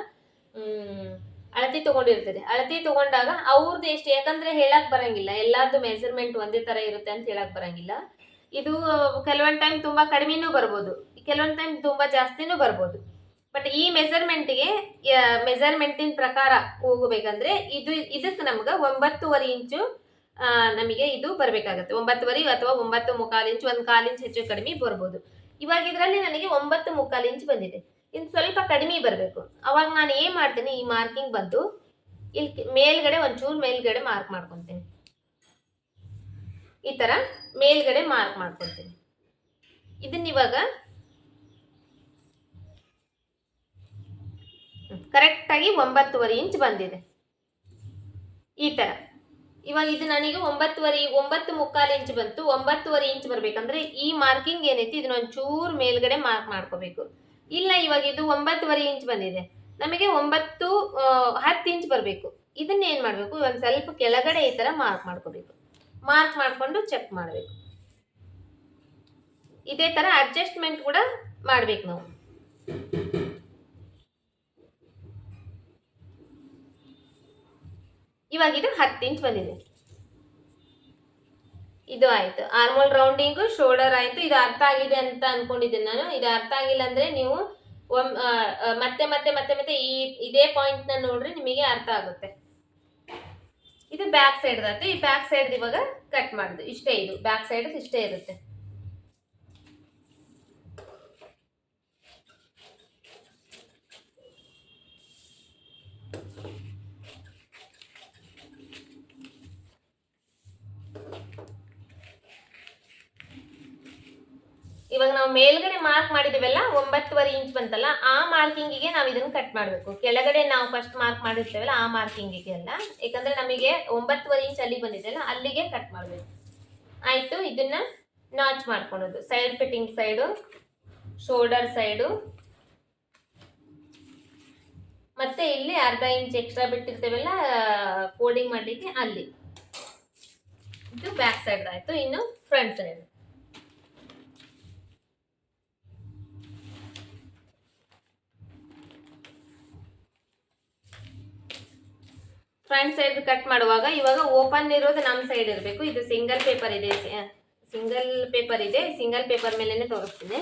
ಅಳತಿ ತಗೊಂಡಿರ್ತೀರಿ, ಅಳತಿ ತಗೊಂಡಾಗ ಅವ್ರದ್ದು ಎಷ್ಟು, ಯಾಕಂದ್ರೆ ಹೇಳಕ್ ಬರಂಗಿಲ್ಲ, ಎಲ್ಲಾರ್ದು ಮೆಜರ್ಮೆಂಟ್ ಒಂದೇ ತರ ಇರುತ್ತೆ ಅಂತ ಹೇಳಕ್ ಬರಂಗಿಲ್ಲ. ಇದು ಕೆಲವೊಂದ್ ಟೈಮ್ ತುಂಬಾ ಕಡಿಮೆನೂ ಬರ್ಬೋದು, ಕೆಲವೊಂದ್ ಟೈಮ್ ತುಂಬಾ ಜಾಸ್ತಿನೂ ಬರ್ಬೋದು. ಬಟ್ ಈ ಮೆಜರ್ಮೆಂಟಿನ ಪ್ರಕಾರ ಹೋಗಬೇಕಂದ್ರೆ ಇದಕ್ಕೆ ನಮ್ಗೆ 9.5 ಇಂಚು ನಮಗೆ ಇದು ಬರ್ಬೇಕಾಗತ್ತೆ. 9.5 ಅಥವಾ 9.25 ಇಂಚು, 1/4 ಇಂಚ್ ಹೆಚ್ಚು ಕಡಿಮೆ ಬರ್ಬೋದು. ಇವಾಗ ಇದರಲ್ಲಿ ನನಗೆ 9.25 ಇಂಚ್ ಬಂದಿದೆ. ಇನ್ನು ಸ್ವಲ್ಪ ಕಡಿಮೆ ಬರಬೇಕು. ಅವಾಗ ನಾನು ಏನ್ ಮಾಡ್ತೀನಿ, ಈ ಮಾರ್ಕಿಂಗ್ ಬಂದು ಇಲ್ಲಿ ಮೇಲ್ಗಡೆ ಒಂಚೂರು ಮೇಲ್ಗಡೆ ಮಾರ್ಕ್ ಮಾಡ್ಕೊತೀನಿ. ಈ ತರ ಮೇಲ್ಗಡೆ ಮಾರ್ಕ್ ಮಾಡ್ಕೊತೀನಿ. ಇದನ್ನ ಇವಾಗ ಕರೆಕ್ಟ್ ಆಗಿ 9.5 ಇಂಚ್ ಬಂದಿದೆ ಈ ತರ. ಇವಾಗ ಇದು ನನಗೆ 9.25 ಇಂಚ್ ಬಂತು. 9.5 ಇಂಚ್ ಬರ್ಬೇಕಂದ್ರೆ ಈ ಮಾರ್ಕಿಂಗ್ ಏನೈತಿ ಇದನ್ನ ಒಂಚೂರು ಮೇಲ್ಗಡೆ ಮಾರ್ಕ್ ಮಾಡ್ಕೋಬೇಕು. ಇಲ್ಲ ಇವಾಗ ಇದು 9.5 ಇಂಚ್ ಬಂದಿದೆ, ನಮಗೆ 10 ಇಂಚ್ ಬರಬೇಕು. ಇದನ್ನ ಏನ್ ಮಾಡ್ಬೇಕು, ಒಂದ್ ಸ್ವಲ್ಪ ಕೆಳಗಡೆ ಈ ತರ ಮಾರ್ಕ್ ಮಾಡ್ಕೋಬೇಕು. ಮಾರ್ಕ್ ಮಾಡ್ಕೊಂಡು ಚೆಕ್ ಮಾಡ್ಬೇಕು. ಇದೇ ತರ ಅಡ್ಜಸ್ಟ್ಮೆಂಟ್ ಕೂಡ ಮಾಡ್ಬೇಕು ನಾವು. ಇವಾಗ ಇದು 10 ಇಂಚ್ ಬಂದಿದೆ. ಇದು ಆಯ್ತು, ಆರ್ಮೋಲ್ ರೌಂಡಿಂಗು, ಶೋಲ್ಡರ್ ಆಯ್ತು. ಇದು ಅರ್ಥ ಆಗಿದೆ ಅಂತ ಅನ್ಕೊಂಡಿದ್ದೀನಿ ನಾನು. ಇದು ಅರ್ಥ ಆಗಿಲ್ಲ ಅಂದ್ರೆ ನೀವು ಮತ್ತೆ ಮತ್ತೆ ಮತ್ತೆ ಮತ್ತೆ ಇದೇ ಪಾಯಿಂಟ್ ನ ನೋಡ್ರಿ, ನಿಮಗೆ ಅರ್ಥ ಆಗುತ್ತೆ. ಇದು ಬ್ಯಾಕ್ ಸೈಡ್ ಆಯ್ತು. ಈ ಬ್ಯಾಕ್ ಸೈಡ್ ಇವಾಗ ಕಟ್ ಮಾಡುದು ಇಷ್ಟೇ. ಇದು ಬ್ಯಾಕ್ ಸೈಡ್ ಇಷ್ಟೇ ಇರುತ್ತೆ. ಇವಾಗ ನಾವು ಮೇಲ್ಗಡೆ ಮಾರ್ಕ್ ಮಾಡಿದೀವಲ್ಲ 9.5 ಇಂಚ್ ಬಂತಲ್ಲ, ಆ ಮಾರ್ಕಿಂಗಿಗೆ ನಾವು ಇದನ್ನ ಕಟ್ ಮಾಡಬೇಕು. ಕೆಳಗಡೆ ನಾವು ಫಸ್ಟ್ ಮಾರ್ಕ್ ಮಾಡಿರ್ತೇವಲ್ಲ ಆ ಮಾರ್ಕಿಂಗಿಗೆ ಅಲ್ಲ, ಯಾಕಂದ್ರೆ ನಮಗೆ 9.5 ಇಂಚ್ ಅಲ್ಲಿ ಬಂದಿದೆಯಲ್ಲ ಅಲ್ಲಿಗೆ ಕಟ್ ಮಾಡಬೇಕು. ಆಯ್ತು, ಇದನ್ನ ನಾಚ್ ಮಾಡ್ಕೊಳ್ಳೋದು. Side fitting side, shoulder side, ಮತ್ತೆ ಇಲ್ಲಿ ಅರ್ಧ ಇಂಚ್ ಎಕ್ಸ್ಟ್ರಾ ಬಿಟ್ಟಿರ್ತೇವಲ್ಲ ಫೋಲ್ಡಿಂಗ್ ಮಾಡ್ಲಿಕ್ಕೆ, ಅಲ್ಲಿ. ಇದು ಬ್ಯಾಕ್ ಸೈಡ್ ಆಯ್ತು. ಇನ್ನು front side. Front side cut ಮಾಡುವಾಗ ಇವಾಗ ಓಪನ್ ಇರೋದು ನಮ್ಮ ಸೈಡ್ ಇರಬೇಕು. ಇದು ಸಿಂಗಲ್ ಪೇಪರ್ ಇದೆ, ಸಿಂಗಲ್ ಪೇಪರ್ ಮೇಲೆನೆ ತೋರಿಸ್ತೀನಿ.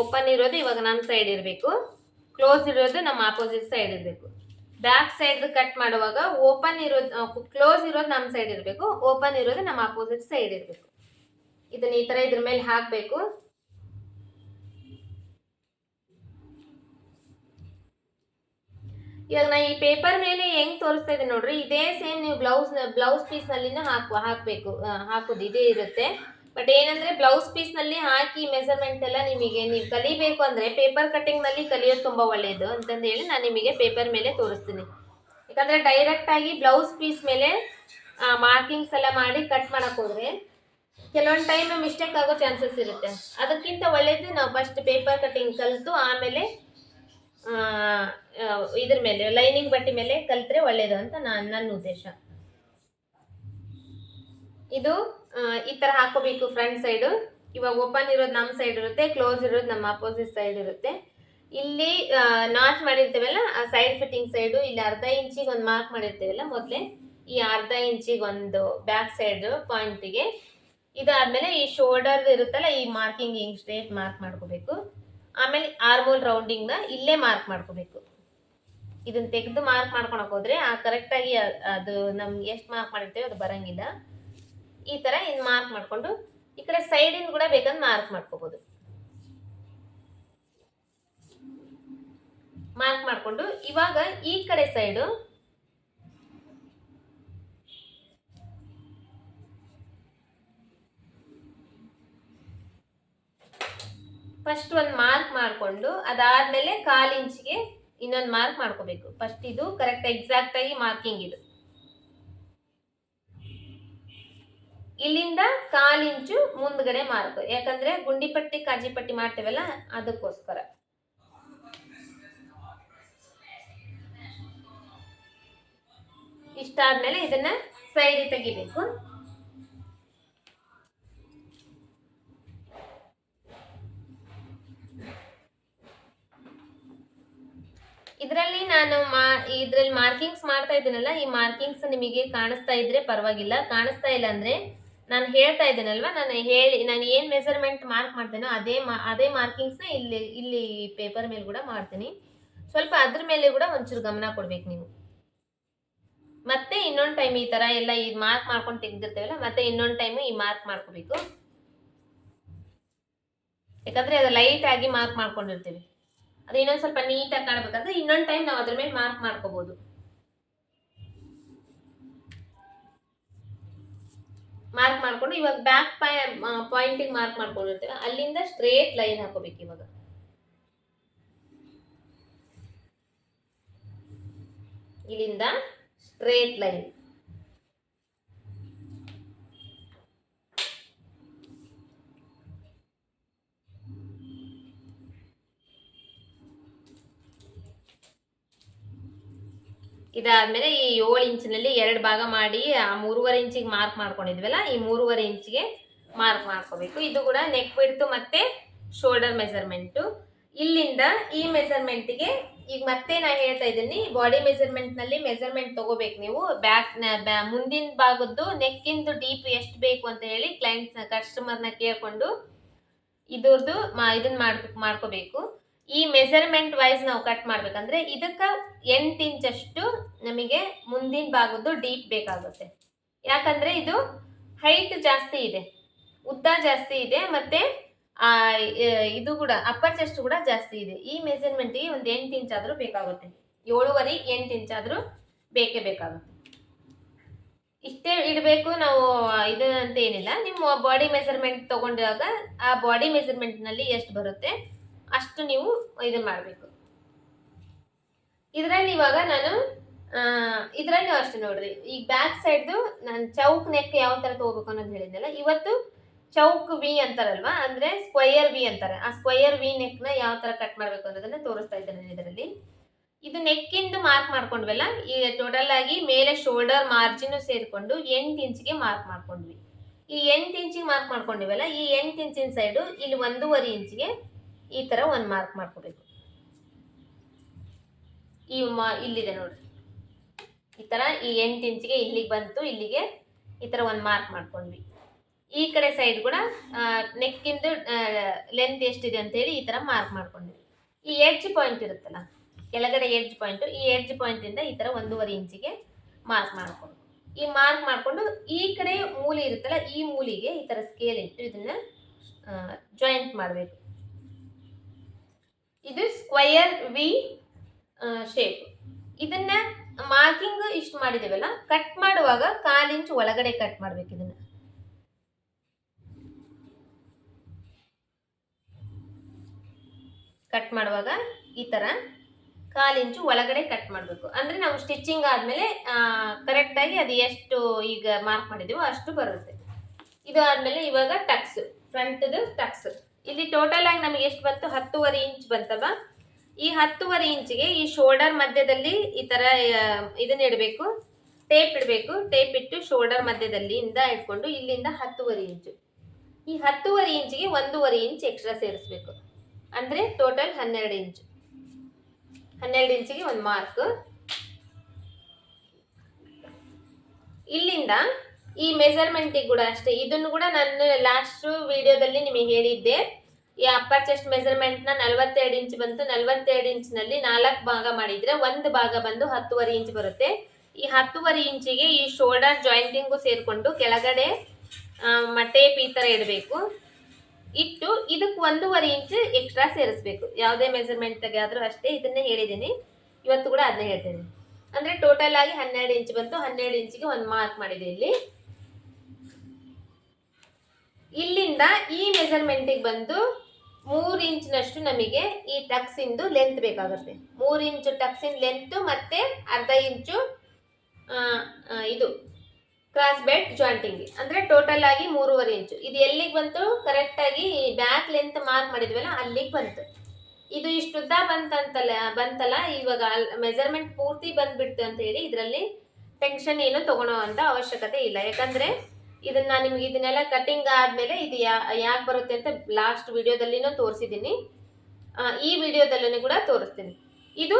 ಓಪನ್ ಇರೋದು ಇವಾಗ ನಮ್ಮ ಸೈಡ್ ಇರಬೇಕು, ಕ್ಲೋಸ್ ಇರೋದು ನಮ್ಮ ಆಪೋಸಿಟ್ ಸೈಡ್ ಇರಬೇಕು. ಬ್ಯಾಕ್ ಸೈಡ್ ಕಟ್ ಮಾಡುವಾಗ ಓಪನ್ ಇರೋದು, ಕ್ಲೋಸ್ ಇರೋದು ನಮ್ಮ ಸೈಡ್ ಇರಬೇಕು, ಓಪನ್ ಇರೋದು ನಮ್ಮ ಆಪೋಸಿಟ್ ಸೈಡ್ ಇರಬೇಕು. ಇದನ್ನ ಈ ತರ ಇದ್ರ ಮೇಲೆ ಹಾಕಬೇಕು. ಇವಾಗ ನಾ ಈ ಪೇಪರ್ ಮೇಲೆ ಹೆಂಗ್ ತೋರಿಸ್ತಾ ಇದ್ದೀನಿ ನೋಡ್ರಿ, ಇದೇ ಸೇಮ್ ನೀವು ಬ್ಲೌಸ್ ಪೀಸ್ ನಲ್ಲಿನ ಹಾಕಬೇಕು, ಹಾಕೋದು ಇದೇ ಇರುತ್ತೆ. ಬಟ್ ಏನಂದ್ರೆ ಬ್ಲೌಸ್ ಪೀಸ್ ನಲ್ಲಿ ಹಾಕಿ ಮೆಸರ್ಮೆಂಟ್ ಎಲ್ಲ ನಿಮಗೆ ನೀವು ಕಲಿಬೇಕು ಅಂದ್ರೆ ಪೇಪರ್ ಕಟಿಂಗ್ ನಲ್ಲಿ ಕಲಿಯೋದು ತುಂಬಾ ಒಳ್ಳೆಯದು ಅಂತಂದು ಹೇಳಿ ನಾನು ನಿಮಗೆ ಪೇಪರ್ ಮೇಲೆ ತೋರಿಸ್ತೀನಿ. ಯಾಕಂದ್ರೆ ಡೈರೆಕ್ಟ್ ಆಗಿ ಬ್ಲೌಸ್ ಪೀಸ್ ಮೇಲೆ ಮಾರ್ಕಿಂಗ್ಸ್ ಎಲ್ಲ ಮಾಡಿ ಕಟ್ ಮಾಡಕ್ ಹೋದ್ರೆ ಕೆಲವೊಂದು ಟೈಮ್ ಮಿಸ್ಟೇಕ್ ಆಗೋ ಚಾನ್ಸಸ್ ಇರುತ್ತೆ. ಅದಕ್ಕಿಂತ ಒಳ್ಳೇದು ನಾವು ಫಸ್ಟ್ ಪೇಪರ್ ಕಟಿಂಗ್ ಕಲಿತು ಆಮೇಲೆ ಇದ್ರ ಮೇಲೆ ಲೈನಿಂಗ್ ಬಟ್ಟೆ ಮೇಲೆ ಕಲ್ತ್ರೆ ಒಳ್ಳೇದು ಅಂತ ನನ್ನ ಉದ್ದೇಶ. ಇದು ಈ ತರ ಹಾಕೋಬೇಕು ಫ್ರಂಟ್ ಸೈಡ್. ಇವಾಗ ಓಪನ್ ಇರೋದು ನಮ್ಮ ಸೈಡ್ ಇರುತ್ತೆ, ಕ್ಲೋಸ್ ಇರೋದು ನಮ್ಮ ಅಪೋಸಿಟ್ ಸೈಡ್ ಇರುತ್ತೆ. ಇಲ್ಲಿ ನಾಚ್ ಮಾಡಿರ್ತೇವಲ್ಲ ಆ ಸೈಡ್ ಫಿಟ್ಟಿಂಗ್ ಸೈಡು, ಇಲ್ಲಿ ಅರ್ಧ ಇಂಚಿಗೆ ಒಂದು ಮಾರ್ಕ್ ಮಾಡಿರ್ತೇವಲ್ಲ ಮೊದಲೇ, ಈ ಅರ್ಧ ಇಂಚಿಗೆ ಒಂದು ಬ್ಯಾಕ್ ಸೈಡ್ ಪಾಯಿಂಟಿಗೆ. ಇದಾದ್ಮೇಲೆ ಈ ಶೋಲ್ಡರ್ ಇರುತ್ತಲ್ಲ ಈ ಮಾರ್ಕಿಂಗ್ ಹಿಂಗ್ ಸ್ಟ್ರೇಟ್ ಮಾರ್ಕ್ ಮಾಡ್ಕೋಬೇಕು. ಆಮೇಲೆ ಆರ್ಮೋಲ್ ರೌಂಡಿಂಗ್ ನ ಇಲ್ಲೇ ಮಾರ್ಕ್ ಮಾಡ್ಕೋಬೇಕು. ಇದನ್ನ ತೆಗೆದು ಮಾರ್ಕ್ ಮಾಡ್ಕೊಳಕ್ ಹೋದ್ರೆ ಕರೆಕ್ಟಾಗಿ ಅದು ನಮ್ಗೆ ಎಷ್ಟು ಮಾರ್ಕ್ ಮಾಡಿರ್ತೇವೆ ಅದು ಬರಂಗಿಲ್ಲ. ಈ ತರ ಇನ್ ಮಾರ್ಕ್ ಮಾಡ್ಕೊಂಡು ಈ ಕಡೆ ಸೈಡ್ ಇಂದ ಕೂಡ ಬೇಕಂದ್ರೆ ಮಾರ್ಕ್ ಮಾಡ್ಕೋಬಹುದು. ಮಾರ್ಕ್ ಮಾಡ್ಕೊಂಡು ಇವಾಗ ಈ ಕಡೆ ಸೈಡು ಫಸ್ಟ್ ಒಂದು ಮಾರ್ಕ್ ಮಾಡ್ಕೊಂಡು ಅದಾದ್ಮೇಲೆ 1/4 ಇಂಚಿಗೆ ಇನ್ನೊಂದು ಮಾರ್ಕ್ ಮಾಡ್ಕೋಬೇಕು. ಫಸ್ಟ್ ಇದು ಕರೆಕ್ಟ್ ಎಕ್ಸಾಕ್ಟ್ ಆಗಿ ಮಾರ್ಕಿಂಗ್ ಇದು. ಇಲ್ಲಿಂದ 1/4 ಇಂಚು ಮುಂದ್ಗಡೆ ಮಾರ್ಕ್, ಯಾಕಂದ್ರೆ ಗುಂಡಿ ಪಟ್ಟಿ ಕಾಜಿ ಪಟ್ಟಿ ಮಾಡ್ತೇವಲ್ಲ ಅದಕ್ಕೋಸ್ಕರ. ಇಷ್ಟಾದ್ಮೇಲೆ ಇದನ್ನ ಸೈಡ್ ತೆಗಿಬೇಕು. ಇದರಲ್ಲಿ ನಾನು ಇದ್ರಲ್ಲಿ ಮಾರ್ಕಿಂಗ್ಸ್ ಮಾಡ್ತಾ ಇದ್ದೀನಲ್ಲ, ಈ ಮಾರ್ಕಿಂಗ್ಸ್ ನಿಮಗೆ ಕಾಣಿಸ್ತಾ ಇದ್ರೆ ಪರವಾಗಿಲ್ಲ, ಕಾಣಿಸ್ತಾ ಇಲ್ಲ ಅಂದ್ರೆ ನಾನು ಹೇಳ್ತಾ ಇದ್ದೀನಲ್ವಾ, ನಾನು ಏನ್ ಮೆಸರ್ಮೆಂಟ್ ಮಾರ್ಕ್ ಮಾಡ್ತೇನೋ ಅದೇ ಮಾರ್ಕಿಂಗ್ಸ್ನ ಇಲ್ಲಿ ಪೇಪರ್ ಮೇಲೆ ಕೂಡ ಮಾಡ್ತೀನಿ. ಸ್ವಲ್ಪ ಅದ್ರ ಮೇಲೆ ಕೂಡ ಒಂಚೂರು ಗಮನ ಕೊಡ್ಬೇಕು ನೀವು. ಮತ್ತೆ ಇನ್ನೊಂದು ಟೈಮ್ ಈ ತರ ಎಲ್ಲ ಈ ಮಾರ್ಕ್ ಮಾಡ್ಕೊಂಡು ತೆಗ್ದಿರ್ತೇವಲ್ಲ, ಮತ್ತೆ ಇನ್ನೊಂದು ಟೈಮ್ ಈ ಮಾರ್ಕ್ ಮಾಡ್ಕೋಬೇಕು. ಯಾಕಂದ್ರೆ ಅದು ಲೈಟ್ ಆಗಿ ಮಾರ್ಕ್ ಮಾಡ್ಕೊಂಡಿರ್ತೀವಿ, ಅದು ಇನ್ನೊಂದು ಸ್ವಲ್ಪ ನೀಟಾಗಿ ಕಾಣಬೇಕಂದ್ರೆ ಇನ್ನೊಂದು ಟೈಮ್ ನಾವು ಅದ್ರ ಮೇಲೆ ಮಾರ್ಕ್ ಮಾಡ್ಕೋಬಹುದು. ಮಾರ್ಕ್ ಮಾಡ್ಕೊಂಡು ಇವಾಗ ಬ್ಯಾಕ್ ಪಾಯಿಂಟಿಗೆ ಮಾರ್ಕ್ ಮಾಡ್ಕೊಂಡಿರ್ತೇವೆ, ಅಲ್ಲಿಂದ ಸ್ಟ್ರೇಟ್ ಲೈನ್ ಹಾಕೋಬೇಕು. ಇವಾಗ ಇಲ್ಲಿಂದ ಸ್ಟ್ರೇಟ್ ಲೈನ್. ಇದಾದ್ಮೇಲೆ ಈ 7 ಇಂಚಿನಲ್ಲಿ 2 ಭಾಗ ಮಾಡಿ 3.5 ಇಂಚಿಗೆ ಮಾರ್ಕ್ ಮಾಡ್ಕೊಂಡಿದ್ವಲ್ಲ, ಈ 3.5 ಇಂಚಿಗೆ ಮಾರ್ಕ್ ಮಾಡ್ಕೋಬೇಕು. ಇದು ಕೂಡ ನೆಕ್ ಬಿಡ್ತು ಮತ್ತೆ ಶೋಲ್ಡರ್ ಮೆಸರ್ಮೆಂಟು. ಇಲ್ಲಿಂದ ಈ ಮೆಸರ್ಮೆಂಟ್ಗೆ ಈಗ ಮತ್ತೆ ನಾ ಹೇಳ್ತಾ ಇದ್ದೀನಿ, ಬಾಡಿ ಮೆಜರ್ಮೆಂಟ್ ನಲ್ಲಿ ಮೆಜರ್ಮೆಂಟ್ ತಗೋಬೇಕು ನೀವು. ಮುಂದಿನ ಭಾಗದ್ದು ನೆಕ್ಕಿಂದು ಡೀಪ್ ಎಷ್ಟು ಬೇಕು ಅಂತ ಹೇಳಿ ಕಸ್ಟಮರ್ನ ಕೇಳ್ಕೊಂಡು ಇದ್ರದ್ದು ಇದನ್ನ ಮಾಡ್ಕೋಬೇಕು. ಈ ಮೆಜರ್ಮೆಂಟ್ ವೈಸ್ ನಾವು ಕಟ್ ಮಾಡ್ಬೇಕಂದ್ರೆ ಇದಕ್ಕ 8 ಇಂಚಷ್ಟು ನಮಗೆ ಮುಂದಿನ ಭಾಗದ್ದು ಡೀಪ್ ಬೇಕಾಗುತ್ತೆ. ಯಾಕಂದ್ರೆ ಇದು ಹೈಟ್ ಜಾಸ್ತಿ ಇದೆ, ಉದ್ದ ಜಾಸ್ತಿ ಇದೆ, ಮತ್ತೆ ಇದು ಕೂಡ ಅಪ್ಪರ್ ಚೆಸ್ಟ್ ಕೂಡ ಜಾಸ್ತಿ ಇದೆ. ಈ ಮೆಜರ್ಮೆಂಟ್ಗೆ ಒಂದು 8 ಇಂಚ್ ಆದ್ರೂ ಬೇಕಾಗುತ್ತೆ, 7.5 8 ಇಂಚ್ ಆದ್ರೂ ಬೇಕೇ ಬೇಕಾಗುತ್ತೆ. ಇಷ್ಟೇ ಇಡಬೇಕು ನಾವು ಇದು ಅಂತ ಏನಿಲ್ಲ. ನೀವು ಬಾಡಿ ಮೆಜರ್ಮೆಂಟ್ ತಗೊಂಡಾಗ ಆ ಬಾಡಿ ಮೆಜರ್ಮೆಂಟ್ ನಲ್ಲಿ ಎಷ್ಟು ಬರುತ್ತೆ ಅಷ್ಟು ನೀವು ಇದನ್ನ ಮಾಡಬೇಕು. ಇದರಲ್ಲಿ ಇವಾಗ ನಾನು ಇದರಲ್ಲಿ ಅಷ್ಟೇ ನೋಡ್ರಿ, ಈಗ ಬ್ಯಾಕ್ ಸೈಡ್ದು ನಾನು ಚೌಕ್ ನೆಕ್ ಯಾವ ತರ ತಗೋಬೇಕು ಅನ್ನೋದು ಹೇಳಿದ್ನಲ್ಲ. ಇವತ್ತು ಚೌಕ್ ವಿ ಅಂತಾರಲ್ವಾ, ಅಂದ್ರೆ ಸ್ಕ್ವಯರ್ ವಿ ಅಂತಾರೆ. ಆ ಸ್ಕ್ವಯರ್ ವಿ ನೆಕ್ ನ ಯಾವ ತರ ಕಟ್ ಮಾಡ್ಬೇಕು ಅನ್ನೋದನ್ನ ತೋರಿಸ್ತಾ ಇದ್ದೇನೆ ಇದರಲ್ಲಿ. ಇದು ನೆಕ್ ಇಂದು ಮಾರ್ಕ್ ಮಾಡ್ಕೊಂಡ್ವಲ್ಲ, ಈ ಟೋಟಲ್ ಆಗಿ ಮೇಲೆ ಶೋಲ್ಡರ್ ಮಾರ್ಜಿನ್ ಸೇರ್ಕೊಂಡು 8 ಇಂಚಿಗೆ ಮಾರ್ಕ್ ಮಾಡ್ಕೊಂಡ್ವಿ. ಈ 8 ಇಂಚಿಗೆ ಮಾರ್ಕ್ ಮಾಡ್ಕೊಂಡಿವಲ್ಲ, ಈ 8 ಇಂಚಿನ ಸೈಡು ಇಲ್ಲಿ 1.5 ಇಂಚಿಗೆ ಈ ತರ ಒಂದು ಮಾರ್ಕ್ ಮಾಡ್ಕೋಬೇಕು. ಇಲ್ಲಿದೆ ನೋಡ್ರಿ, ಈ ತರ ಈ 8 ಇಂಚಿಗೆ ಇಲ್ಲಿಗೆ ಬಂತು, ಇಲ್ಲಿಗೆ ಈ ತರ ಒಂದು ಮಾರ್ಕ್ ಮಾಡ್ಕೊಂಡ್ವಿ. ಈ ಕಡೆ ಸೈಡ್ ಕೂಡ ನೆಕ್ ಇಂದು ಲೆಂತ್ ಎಷ್ಟಿದೆ ಅಂತ ಹೇಳಿ ಈ ತರ ಮಾರ್ಕ್ ಮಾಡ್ಕೊಂಡ್ವಿ. ಈ ಎಡ್ಜ್ ಪಾಯಿಂಟ್ ಇರುತ್ತಲ್ಲ, ಕೆಳಗಡೆ ಎಡ್ಜ್ ಪಾಯಿಂಟ್, ಈ ಎಡ್ಜ್ ಪಾಯಿಂಟ್ ಇಂದ ಈ ತರ 1.5 ಇಂಚಿಗೆ ಮಾರ್ಕ್ ಮಾಡ್ಕೊಂಡು, ಈ ಮಾರ್ಕ್ ಮಾಡ್ಕೊಂಡು ಈ ಕಡೆ ಮೂಲೆ ಇರುತ್ತಲ್ಲ, ಈ ಮೂಲಿಗೆ ಈ ತರ ಸ್ಕೇಲ್ ಇಟ್ಟು ಇದನ್ನ ಜಾಯಿಂಟ್ ಮಾಡಬೇಕು. ಇದು ಸ್ಕ್ವಯರ್ ವಿ ಶೇಪ್. ಇದನ್ನ ಮಾರ್ಕಿಂಗ್ ಇಷ್ಟು ಮಾಡಿದೇವಲ್ಲ, ಕಟ್ ಮಾಡುವಾಗ 1/4 ಇಂಚ್ ಒಳಗಡೆ ಕಟ್ ಮಾಡ್ಬೇಕು. ಇದನ್ನ ಕಟ್ ಮಾಡುವಾಗ ಈ ತರ 1/4 ಇಂಚು ಒಳಗಡೆ ಕಟ್ ಮಾಡಬೇಕು. ಅಂದ್ರೆ ನಾವು ಸ್ಟಿಚಿಂಗ್ ಆದ್ಮೇಲೆ ಕರೆಕ್ಟ್ ಆಗಿ ಅದು ಎಷ್ಟು ಈಗ ಮಾರ್ಕ್ ಮಾಡಿದೀವೋ ಅಷ್ಟು ಬರುತ್ತೆ. ಇದು ಆದ್ಮೇಲೆ ಇವಾಗ ಟಕ್ಸ್, ಫ್ರಂಟ್ದು ಟಕ್ಸ್. ಇಲ್ಲಿ ಟೋಟಲ್ ಆಗಿ ನಮಗೆ ಎಷ್ಟು ಬಂತು, 10.5 ಇಂಚ್ ಬಂತವ. ಈ 10.5 ಇಂಚಿಗೆ ಈ ಶೋಲ್ಡರ್ ಮಧ್ಯದಲ್ಲಿ ಈ ತರ ಇದನ್ನ ಇಡಬೇಕು, ಟೇಪ್ ಇಡಬೇಕು. ಟೇಪ್ ಇಟ್ಟು ಶೋಲ್ಡರ್ ಮಧ್ಯದಲ್ಲಿ ಇಂದ ಇಟ್ಕೊಂಡು ಇಲ್ಲಿಂದ 10.5 ಇಂಚು, ಈ 10.5 ಇಂಚಿಗೆ 1.5 ಇಂಚ್ ಎಕ್ಸ್ಟ್ರಾ ಸೇರಿಸ್ಬೇಕು. ಅಂದ್ರೆ ಟೋಟಲ್ 12 ಇಂಚು. 12 ಇಂಚಿಗೆ ಒಂದು ಮಾರ್ಕ್. ಇಲ್ಲಿಂದ ಈ ಮೆಜರ್ಮೆಂಟಿಗೆ ಕೂಡ ಅಷ್ಟೇ, ಇದನ್ನು ಕೂಡ ನಾನು ಲಾಸ್ಟ್ ವಿಡಿಯೋದಲ್ಲಿ ನಿಮಗೆ ಹೇಳಿದ್ದೆ. ಈ ಅಪ್ಪರ್ ಚೆಸ್ಟ್ ಮೆಜರ್ಮೆಂಟ್ ನ 42 ಇಂಚ್ ಬಂತು. 42 ಇಂಚ್ ನಲ್ಲಿ 4 ಭಾಗ ಮಾಡಿದ್ರೆ ಒಂದು ಭಾಗ ಬಂದು 10.5 ಇಂಚ್ ಬರುತ್ತೆ. ಈ 10.5 ಇಂಚಿಗೆ ಈ ಶೋಲ್ಡರ್ ಜಾಯಿಂಟಿಂಗು ಸೇರ್ಕೊಂಡು ಕೆಳಗಡೆ ಟೇಪ್ ಈ ತರ ಇಡಬೇಕು. ಇಟ್ಟು ಇದಕ್ಕೆ 1.5 ಇಂಚ್ ಎಕ್ಸ್ಟ್ರಾ ಸೇರಿಸ್ಬೇಕು. ಯಾವುದೇ ಮೆಜರ್ಮೆಂಟ್ ಆದ್ರೂ ಅಷ್ಟೇ, ಇದನ್ನೇ ಹೇಳಿದ್ದೀನಿ, ಇವತ್ತು ಕೂಡ ಅದನ್ನೇ ಹೇಳ್ತೀನಿ. ಅಂದ್ರೆ ಟೋಟಲ್ ಆಗಿ 12 ಇಂಚ್ ಬಂತು. 12 ಇಂಚಿಗೆ ಒಂದು ಮಾರ್ಕ್ ಮಾಡಿದೆ ಇಲ್ಲಿ. ಇಲ್ಲಿಂದ ಈ ಮೆಜರ್ಮೆಂಟಿಗೆ ಬಂದು 3 ಇಂಚಿನಷ್ಟು ನಮಗೆ ಈ ಟಕ್ಸ್ ಇಂದು ಲೆಂತ್ ಬೇಕಾಗುತ್ತೆ. 3 ಇಂಚು ಟಕ್ಸ್ ಇನ್ ಲೆಂತ್ ಮತ್ತೆ 1/2 ಇಂಚು ಇದು ಕ್ರಾಸ್ ಬೆಲ್ಟ್ ಜಾಯಿಂಟಿಂಗ್, ಅಂದ್ರೆ ಟೋಟಲ್ ಆಗಿ 3.5 ಇಂಚು. ಇದು ಎಲ್ಲಿಗೆ ಬಂತು, ಕರೆಕ್ಟ್ ಆಗಿ ಬ್ಯಾಕ್ ಲೆಂತ್ ಮಾರ್ಕ್ ಮಾಡಿದ್ವಲ್ಲ ಅಲ್ಲಿಗೆ ಬಂತು. ಇದು ಇಷ್ಟು ಉದ್ದ ಬಂತಲ್ಲ, ಇವಾಗ ಮೆಜರ್ಮೆಂಟ್ ಪೂರ್ತಿ ಬಂದ್ಬಿಡ್ತು ಅಂತ ಹೇಳಿ ಇದರಲ್ಲಿ ಟೆನ್ಷನ್ ಏನು ತಗೊಳ್ಳೋ ಅಂತ ಅವಶ್ಯಕತೆ ಇಲ್ಲ. ಯಾಕಂದ್ರೆ ಇದನ್ನ ನಿಮ್ಗೆ ಇದನ್ನೆಲ್ಲ ಕಟಿಂಗ್ ಆದ್ಮೇಲೆ ಇದು ಯಾಕೆ ಬರುತ್ತೆ ಅಂತ ಲಾಸ್ಟ್ ವಿಡಿಯೋದಲ್ಲಿನೂ ತೋರಿಸಿದ್ದೀನಿ, ಈ ವಿಡಿಯೋದಲ್ಲೂ ಕೂಡ ತೋರಿಸ್ತೀನಿ. ಇದು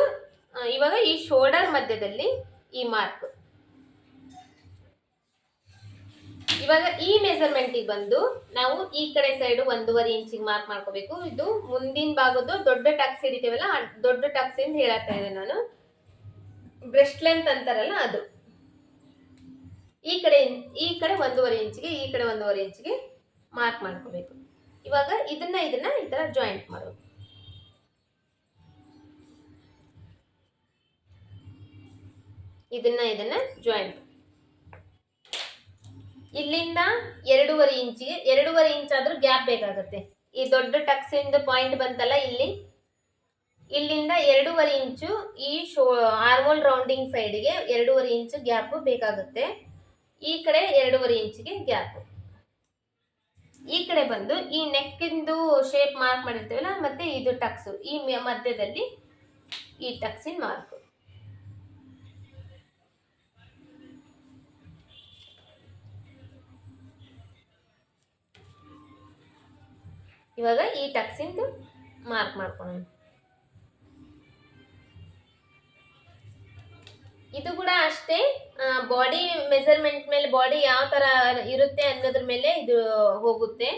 ಇವಾಗ ಈ ಶೋಲ್ಡರ್ ಮಧ್ಯದಲ್ಲಿ ಈ ಮಾರ್ಕ್. ಇವಾಗ ಈ ಮೆಜರ್ಮೆಂಟಿಗೆ ಬಂದು ನಾವು ಈ ಕಡೆ ಸೈಡ್ 1.5 ಇಂಚಿಗೆ ಮಾರ್ಕ್ ಮಾಡ್ಕೋಬೇಕು. ಇದು ಮುಂದಿನ ಭಾಗದ್ದು ದೊಡ್ಡ ಟಕ್ಸ್ ಹಿಡಿತೀವಲ್ಲ, ದೊಡ್ಡ ಟಕ್ಸ್ ಇಂದ ಹೇಳತ್ತಾ ಇದೆ ನಾನು, ಬ್ರೆಸ್ಟ್ ಲೆಂತ್ ಅಂತಾರಲ್ಲ ಅದು. ಈ ಕಡೆ 1.5 ಇಂಚಿಗೆ, ಈ ಕಡೆ 1.5 ಇಂಚಿಗೆ ಮಾರ್ಕ್ ಮಾಡ್ಕೋಬೇಕು. ಇವಾಗ ಇದನ್ನ ಈ ತರ ಜಾಯಿಂಟ್ ಮಾಡಬೇಕು. ಇದನ್ನ ಜಾಯಿಂಟ್ ಇಲ್ಲಿಂದ 2.5 ಇಂಚಿಗೆ, 2.5 ಇಂಚ್ ಆದ್ರೂ ಗ್ಯಾಪ್ ಬೇಕಾಗುತ್ತೆ. ಈ ದೊಡ್ಡ ಟಕ್ಸ್ ಇಂದ ಪಾಯಿಂಟ್ ಬಂತಲ್ಲ ಇಲ್ಲಿ, ಇಲ್ಲಿಂದ 2.5 ಇಂಚು ಈ ಆರ್ಮೋಲ್ ರೌಂಡಿಂಗ್ ಸೈಡ್ಗೆ 2.5 ಇಂಚು ಗ್ಯಾಪ್ ಬೇಕಾಗುತ್ತೆ. ಈ ಕಡೆ 2.5 ಇಂಚಿಗೆ ಗ್ಯಾಪ್. ಈ ಕಡೆ ಬಂದು ಈ ನೆಕ್ ಇಂದು ಶೇಪ್ ಮಾರ್ಕ್ ಮಾಡಿರ್ತೀವಲ್ಲ, ಮತ್ತೆ ಇದು ಟಕ್ಸ್, ಈ ಮಧ್ಯದಲ್ಲಿ ಈ ಟಕ್ಸಿನ ಮಾರ್ಕ್. ಇವಾಗ ಈ ಟಕ್ಸಿಂದು ಮಾರ್ಕ್ ಮಾಡ್ಕೊಳ್ಳೋಣ. ಬಾಡಿ ಮೆಜರ್ಮೆಂಟ್ ಮೇಲೆ, ಬಾಡಿ ಯಾವ ತರ ಇರುತ್ತೆ ಅನ್ನೋದ್ರ ಮೇಲೆ ಇದು ಹೋಗುತ್ತೆ.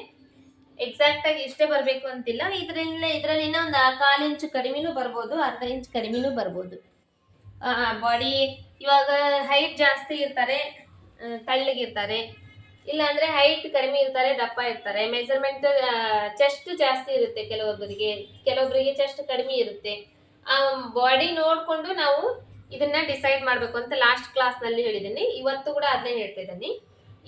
ಎಕ್ಸಾಕ್ಟ್ ಆಗಿ ಇಷ್ಟೇ ಬರಬೇಕು ಅಂತಿಲ್ಲ. ಇದರಲ್ಲಿ ಒಂದು 1/4 ಇಂಚು ಕಡಿಮೆನೂ ಬರ್ಬೋದು, ಅರ್ಧ ಇಂಚ್ ಕಡಿಮೆನೂ ಬರ್ಬೋದು. ಬಾಡಿ ಇವಾಗ ಹೈಟ್ ಜಾಸ್ತಿ ಇರ್ತಾರೆ, ತಳ್ಳಗಿರ್ತಾರೆ, ಇಲ್ಲ ಅಂದ್ರೆ ಹೈಟ್ ಕಡಿಮೆ ಇರ್ತಾರೆ, ದಪ್ಪ ಇರ್ತಾರೆ. ಮೆಜರ್ಮೆಂಟ್ ಚೆಸ್ಟ್ ಜಾಸ್ತಿ ಇರುತ್ತೆ ಕೆಲವೊಬ್ಬರಿಗೆ ಚೆಸ್ಟ್ ಕಡಿಮೆ ಇರುತ್ತೆ. ಆ ಬಾಡಿ ನೋಡ್ಕೊಂಡು ನಾವು ಇದನ್ನ ಡಿಸೈಡ್ ಮಾಡ್ಬೇಕು ಅಂತ ಲಾಸ್ಟ್ ಕ್ಲಾಸ್ ನಲ್ಲಿ ಹೇಳಿದ್ದೀನಿ. ಇವತ್ತು ಕೂಡ ಅದನ್ನೇ ಹೇಳ್ತಾ ಇದ್ದೀನಿ.